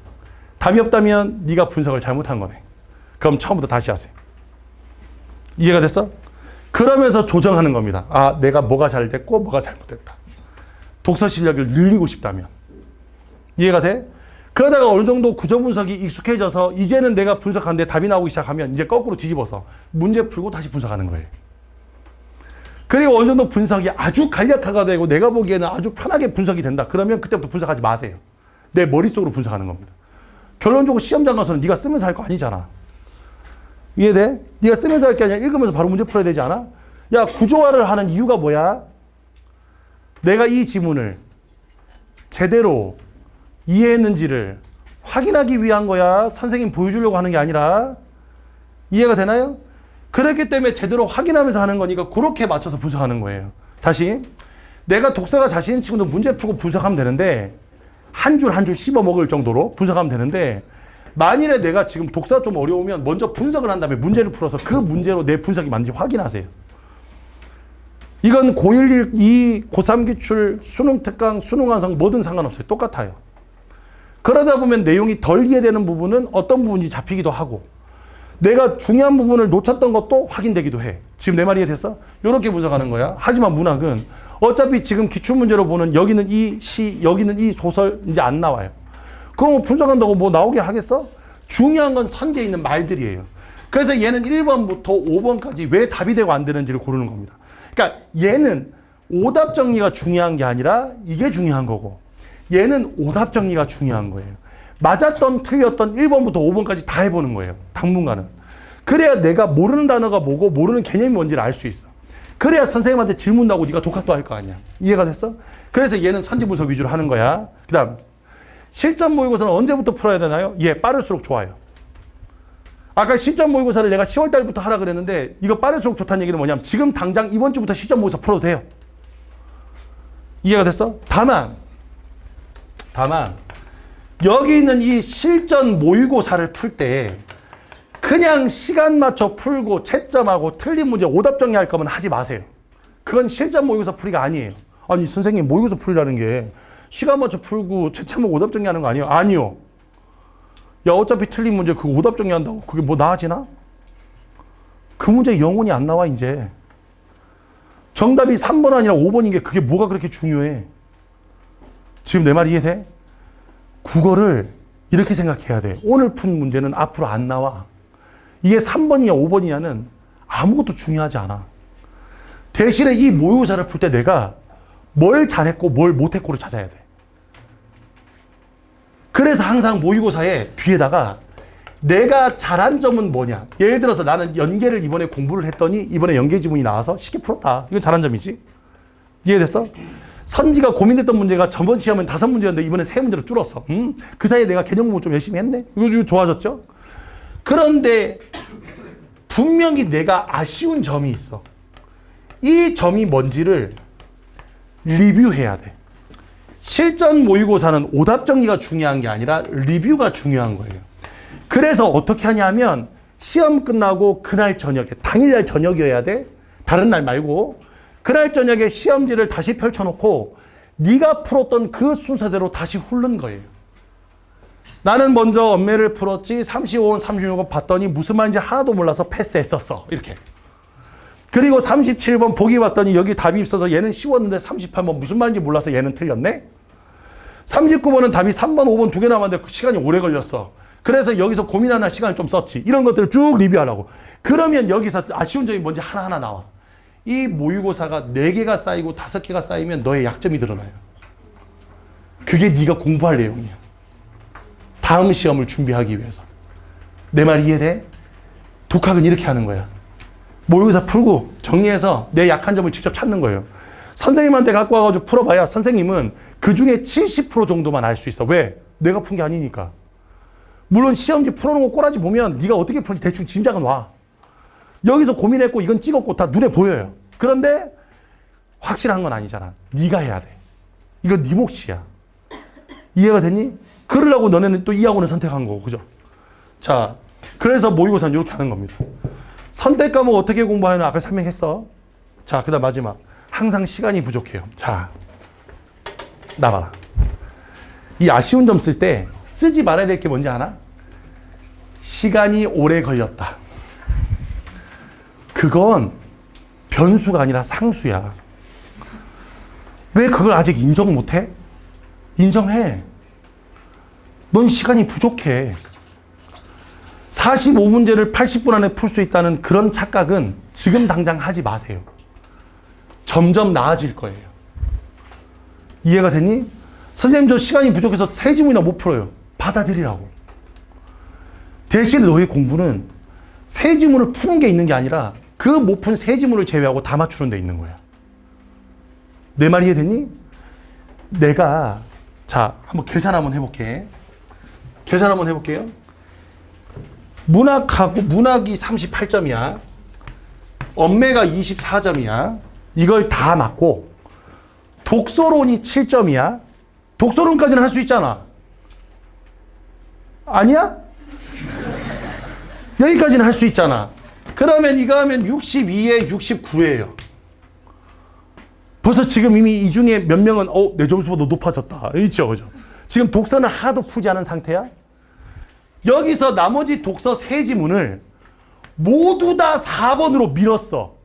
답이 없다면 네가 분석을 잘못한 거네. 그럼 처음부터 다시 하세요. 이해가 됐어? 그러면서 조정하는 겁니다. 아, 내가 뭐가 잘 됐고 뭐가 잘못됐다. 독서 실력을 늘리고 싶다면. 이해가 돼? 그러다가 어느 정도 구조 분석이 익숙해져서 이제는 내가 분석하는데 답이 나오기 시작하면 이제 거꾸로 뒤집어서 문제 풀고 다시 분석하는 거예요. 그리고 어느 정도 분석이 아주 간략화가 되고 내가 보기에는 아주 편하게 분석이 된다. 그러면 그때부터 분석하지 마세요. 내 머릿속으로 분석하는 겁니다. 결론적으로 시험장 가서는 네가 쓰면서 할 거 아니잖아. 이해돼? 네가 쓰면서 할 게 아니라 읽으면서 바로 문제 풀어야 되지 않아? 야, 구조화를 하는 이유가 뭐야? 내가 이 지문을 제대로 이해했는지를 확인하기 위한 거야. 선생님 보여주려고 하는 게 아니라. 이해가 되나요? 그렇기 때문에 제대로 확인하면서 하는 거니까 그렇게 맞춰서 분석하는 거예요. 다시. 내가 독서가 자신 있는 친구도 문제 풀고 분석하면 되는데 한 줄 한 줄 씹어 먹을 정도로 분석하면 되는데 만일에 내가 지금 독서가 좀 어려우면 먼저 분석을 한 다음에 문제를 풀어서 그 문제로 내 분석이 맞는지 확인하세요. 이건 고1, 2, 고3 기출, 수능 특강, 수능 완성 뭐든 상관없어요. 똑같아요. 그러다 보면 내용이 덜 이해되는 부분은 어떤 부분인지 잡히기도 하고 내가 중요한 부분을 놓쳤던 것도 확인되기도 해. 지금 내 말이 이해됐어? 이렇게 분석하는 거야. 하지만 문학은 어차피 지금 기출문제로 보는 여기는 이 시, 여기는 이 소설 이제 안 나와요. 그럼 분석한다고 뭐 나오게 하겠어? 중요한 건 선지에 있는 말들이에요. 그래서 얘는 1번부터 5번까지 왜 답이 되고 안 되는지를 고르는 겁니다. 그러니까 얘는 오답 정리가 중요한 게 아니라 이게 중요한 거고 얘는 오답 정리가 중요한 거예요. 맞았던 틀렸던 1번부터 5번까지 다 해보는 거예요. 당분간은. 그래야 내가 모르는 단어가 뭐고 모르는 개념이 뭔지를 알 수 있어. 그래야 선생님한테 질문 나오고 네가 독학도 할 거 아니야. 이해가 됐어? 그래서 얘는 선지 분석 위주로 하는 거야. 그 다음 실전 모의고사는 언제부터 풀어야 되나요? 빠를수록 좋아요. 아까 실전 모의고사를 내가 10월 달부터 하라 그랬는데 이거 빠를수록 좋다는 얘기는 뭐냐면 지금 당장 이번 주부터 실전 모의고사 풀어도 돼요. 이해가 됐어? 다만 여기 있는 이 실전 모의고사를 풀 때 그냥 시간 맞춰 풀고 채점하고 틀린 문제 오답 정리할 거면 하지 마세요. 그건 실전 모의고사 풀이가 아니에요. 아니 선생님 모의고사 풀이라는 게 시간 맞춰 풀고 채점하고 오답 정리하는 거 아니에요? 아니요. 야 어차피 틀린 문제 그거 오답 정리한다고 그게 뭐 나아지나? 그 문제 영원히 안 나와 이제. 정답이 3번 아니라 5번인 게 그게 뭐가 그렇게 중요해? 지금 내 말 이해돼? 국어를 이렇게 생각해야 돼. 오늘 푼 문제는 앞으로 안 나와. 이게 3번이냐 5번이냐는 아무것도 중요하지 않아. 대신에 이 모의고사를 풀 때 내가 뭘 잘했고 뭘 못했고를 찾아야 돼. 그래서 항상 모의고사에 뒤에다가 내가 잘한 점은 뭐냐. 예를 들어서 나는 연계를 이번에 공부를 했더니 이번에 연계 지문이 나와서 쉽게 풀었다. 이건 잘한 점이지. 이해됐어? 선지가 고민됐던 문제가 저번 시험은 5문제였는데 이번에 3문제로 줄었어. 그 사이에 내가 개념 공부 좀 열심히 했네. 이거 좋아졌죠? 그런데 분명히 내가 아쉬운 점이 있어. 이 점이 뭔지를 리뷰해야 돼. 실전 모의고사는 오답 정리가 중요한 게 아니라 리뷰가 중요한 거예요. 그래서 어떻게 하냐면 시험 끝나고 그날 저녁에, 당일날 저녁이어야 돼. 다른 날 말고. 그날 저녁에 시험지를 다시 펼쳐놓고 네가 풀었던 그 순서대로 다시 훑는 거예요. 나는 먼저 엄매를 풀었지 35번, 36번 봤더니 무슨 말인지 하나도 몰라서 패스했었어. 이렇게. 그리고 37번 보기 봤더니 여기 답이 있어서 얘는 쉬웠는데 38번 무슨 말인지 몰라서 얘는 틀렸네. 39번은 답이 3번, 5번 두 개 남았는데 시간이 오래 걸렸어. 그래서 여기서 고민하는 시간을 좀 썼지. 이런 것들을 쭉 리뷰하라고. 그러면 여기서 아쉬운 점이 뭔지 하나하나 나와. 이 모의고사가 4개가 쌓이고 5개가 쌓이면 너의 약점이 드러나요. 그게 네가 공부할 내용이야. 다음 시험을 준비하기 위해서. 내 말 이해돼? 독학은 이렇게 하는 거야. 모의고사 풀고 정리해서 내 약한 점을 직접 찾는 거예요. 선생님한테 갖고 와가지고 풀어봐야 선생님은 그 중에 70% 정도만 알 수 있어. 왜? 내가 푼 게 아니니까. 물론 시험지 풀어놓은 거 꼬라지 보면 네가 어떻게 푸는지 대충 짐작은 와. 여기서 고민했고 이건 찍었고 다 눈에 보여요. 그런데 확실한 건 아니잖아. 네가 해야 돼. 이거 네 몫이야. 이해가 됐니? 그러려고 너네는 또 이 학원을 선택한 거고. 그죠? 자, 그래서 모의고사는 이렇게 하는 겁니다. 선택 과목 어떻게 공부하냐 아까 설명했어. 자, 그 다음 마지막. 항상 시간이 부족해요. 자, 나봐라. 이 아쉬운 점 쓸 때 쓰지 말아야 될 게 뭔지 아나? 시간이 오래 걸렸다. 그건 변수가 아니라 상수야. 왜 그걸 아직 인정 못해? 인정해. 넌 시간이 부족해. 45문제를 80분 안에 풀 수 있다는 그런 착각은 지금 당장 하지 마세요. 점점 나아질 거예요. 이해가 됐니? 선생님 저 시간이 부족해서 3지문이나 못 풀어요. 받아들이라고. 대신 너의 공부는 3지문을 푸는 게 있는 게 아니라 그 못 푼 3지문을 제외하고 다 맞추는 데 있는 거야. 내 말 이해됐니? 내가 자 한번 계산 한번 해볼게. 계산 한번 해볼게요. 문학이 38점이야. 언매가 24점이야. 이걸 다 맞고 독서론이 7점이야. 독서론까지는 할 수 있잖아. 아니야? 여기까지는 할 수 있잖아. 그러면 이거 하면 62에 69예요. 벌써 지금 이미 이 중에 몇 명은 내 점수보다 높아졌다. 있죠, 그죠? 지금 독서는 하나도 풀지 않은 상태야. 여기서 나머지 독서 3지문을 모두 다 4번으로 밀었어.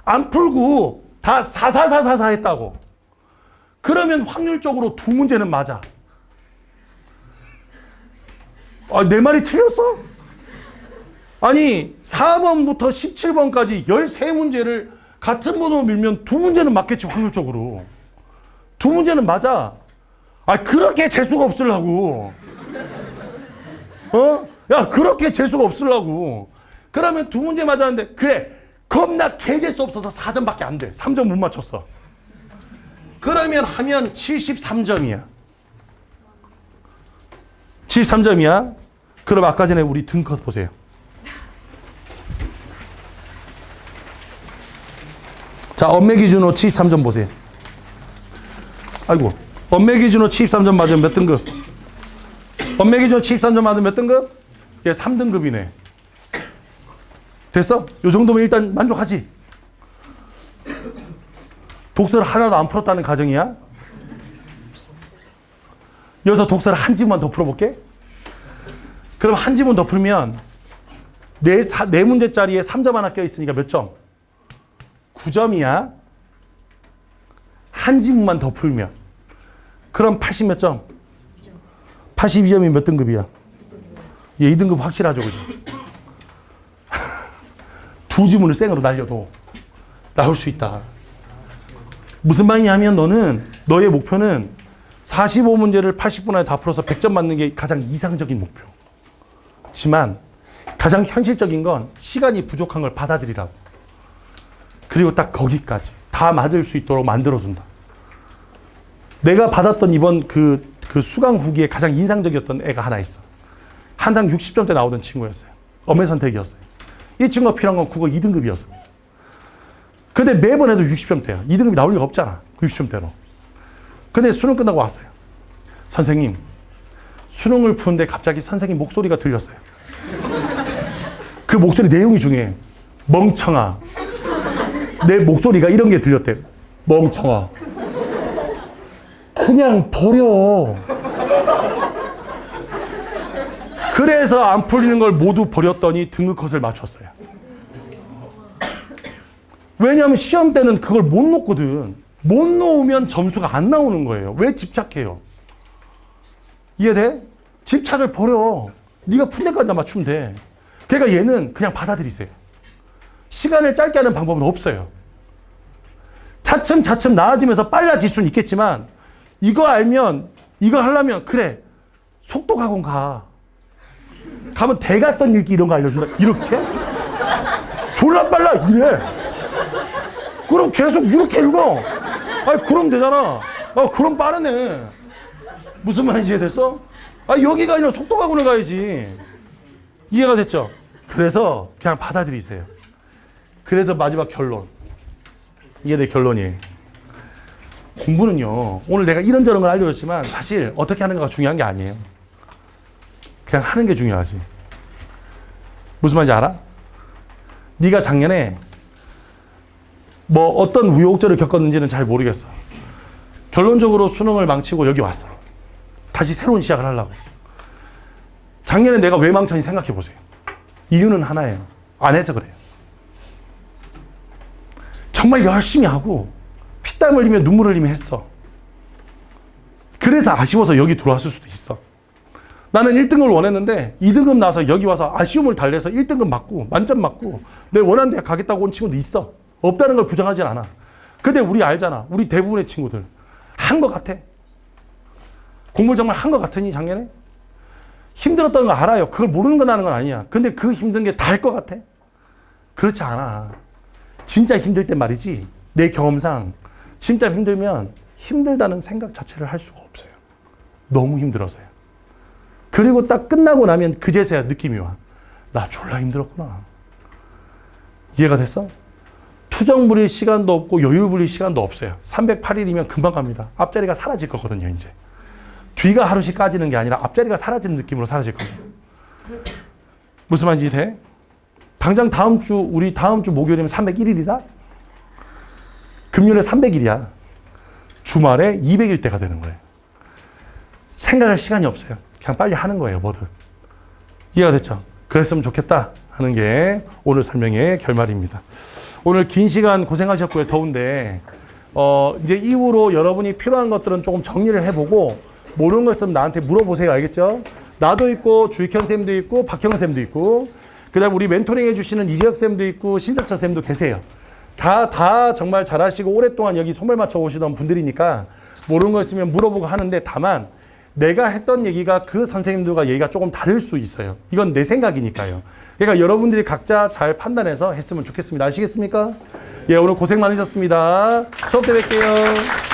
안 풀고 다 4 했다고. 그러면 확률적으로 2문제는 맞아. 내 말이 틀렸어? 아니 4번부터 17번까지 13문제를 같은 번호로 밀면 2문제는 맞겠지 확률적으로. 2문제는 맞아. 그렇게 재수가 없으려고. 야 그렇게 재수가 없으려고. 그러면 2문제 맞았는데 그래 겁나 개재수 없어서 4점밖에 안 돼. 3점 못 맞췄어. 그러면 하면 73점이야. 73점이야. 그럼 아까 전에 우리 등컷 보세요. 자, 언매 기준으로 73점 보세요. 아이고, 언매 기준으로 73점 맞으면 몇 등급? 언매 기준으로 73점 맞으면 몇 등급? 얘 3등급이네. 됐어? 요 정도면 일단 만족하지? 독서를 하나도 안 풀었다는 가정이야? 여기서 독서를 한 지문만 더 풀어볼게. 그럼 한 지문 더 풀면 네 문제짜리에 3점 하나 껴있으니까 몇 점? 9점이야. 한 지문만 더 풀면. 그럼 80 몇 점? 82점이 몇 등급이야? 얘 2등급 확실하죠, 그죠? 2지문을 생으로 날려도 나올 수 있다. 무슨 말이냐면 너의 목표는 45문제를 80분 안에 다 풀어서 100점 맞는 게 가장 이상적인 목표지만 가장 현실적인 건 시간이 부족한 걸 받아들이라고. 그리고 딱 거기까지 다 맞을 수 있도록 만들어준다. 내가 받았던 이번 그 수강 후기에 가장 인상적이었던 애가 하나 있어. 한상 60점대 나오던 친구였어요. 엄의 선택이었어요. 이 친구가 필요한 건 국어 2등급이었어. 근데 매번 해도 60점대야. 2등급이 나올 리가 없잖아. 60점대로. 근데 수능 끝나고 왔어요. 선생님, 수능을 푸는데 갑자기 선생님 목소리가 들렸어요. 그 목소리 내용이 중요해. 멍청아. 내 목소리가 이런 게 들렸대. 멍청아. 그냥 버려. 그래서 안 풀리는 걸 모두 버렸더니 등급컷을 맞췄어요. 왜냐하면 시험 때는 그걸 못 놓거든. 못 놓으면 점수가 안 나오는 거예요. 왜 집착해요? 이해돼? 집착을 버려. 네가 푼 데까지 맞추면 돼. 그러니까 얘는 그냥 받아들이세요. 시간을 짧게 하는 방법은 없어요. 차츰차츰 나아지면서 빨라질 수는 있겠지만 이거 알면 이거 하려면 그래 속독학원 가면 대각선 읽기 이런 거 알려준다. 이렇게? 졸라 빨라 이래. 그럼 계속 이렇게 읽어. 그럼 되잖아. 그럼 빠르네. 무슨 말인지 이해됐어? 여기가 아니라 속독학원을 가야지. 이해가 됐죠? 그래서 그냥 받아들이세요. 그래서 마지막 결론. 이게 내 결론이에요. 공부는요, 오늘 내가 이런저런 걸 알려줬지만 사실 어떻게 하는가가 중요한 게 아니에요. 그냥 하는 게 중요하지. 무슨 말인지 알아? 네가 작년에 어떤 우여곡절을 겪었는지는 잘 모르겠어. 결론적으로 수능을 망치고 여기 왔어. 다시 새로운 시작을 하려고. 작년에 내가 왜 망쳤는지 생각해 보세요. 이유는 하나예요. 안 해서 그래요. 정말 열심히 하고 피땀 흘리며 눈물 흘리며 했어. 그래서 아쉬워서 여기 들어왔을 수도 있어. 나는 1등을 원했는데 2등급 나서 여기 와서 아쉬움을 달래서 1등급 맞고 만점 맞고 내 원하는 대학 가겠다고 온 친구도 있어. 없다는 걸 부정하진 않아. 근데 우리 알잖아. 우리 대부분의 친구들 한 것 같아. 공부를 정말 한 것 같으니 작년에? 힘들었다는 거 알아요. 그걸 모르는 건 하는 건 아니야. 근데 그 힘든 게 다일 것 같아? 그렇지 않아. 진짜 힘들 때 말이지. 내 경험상 진짜 힘들면 힘들다는 생각 자체를 할 수가 없어요. 너무 힘들어서요. 그리고 딱 끝나고 나면 그제서야 느낌이 와. 나 졸라 힘들었구나. 이해가 됐어? 투정 부릴 시간도 없고 여유 부릴 시간도 없어요. 308일이면 금방 갑니다. 앞자리가 사라질 거거든요, 이제. 뒤가 하루씩 까지는 게 아니라 앞자리가 사라지는 느낌으로 사라질 겁니다. 무슨 말인지 돼? 당장 우리 다음 주 목요일이면 301일이다? 금요일에 300일이야. 주말에 200일 때가 되는 거예요. 생각할 시간이 없어요. 그냥 빨리 하는 거예요, 뭐든. 이해가 됐죠? 그랬으면 좋겠다 하는 게 오늘 설명의 결말입니다. 오늘 긴 시간 고생하셨고요. 더운데 이제 이후로 여러분이 필요한 것들은 조금 정리를 해보고 모르는 거 있으면 나한테 물어보세요. 알겠죠? 나도 있고 주익현 쌤도 있고 박형 쌤도 있고 그다음 우리 멘토링 해주시는 이재혁 쌤도 있고 신석철 쌤도 계세요. 다 정말 잘하시고 오랫동안 여기 손을 맞춰 오시던 분들이니까 모르는 거 있으면 물어보고 하는데 다만 내가 했던 얘기가 그 선생님들과 얘기가 조금 다를 수 있어요. 이건 내 생각이니까요. 그러니까 여러분들이 각자 잘 판단해서 했으면 좋겠습니다. 아시겠습니까? 예, 오늘 고생 많으셨습니다. 수업 때 뵐게요.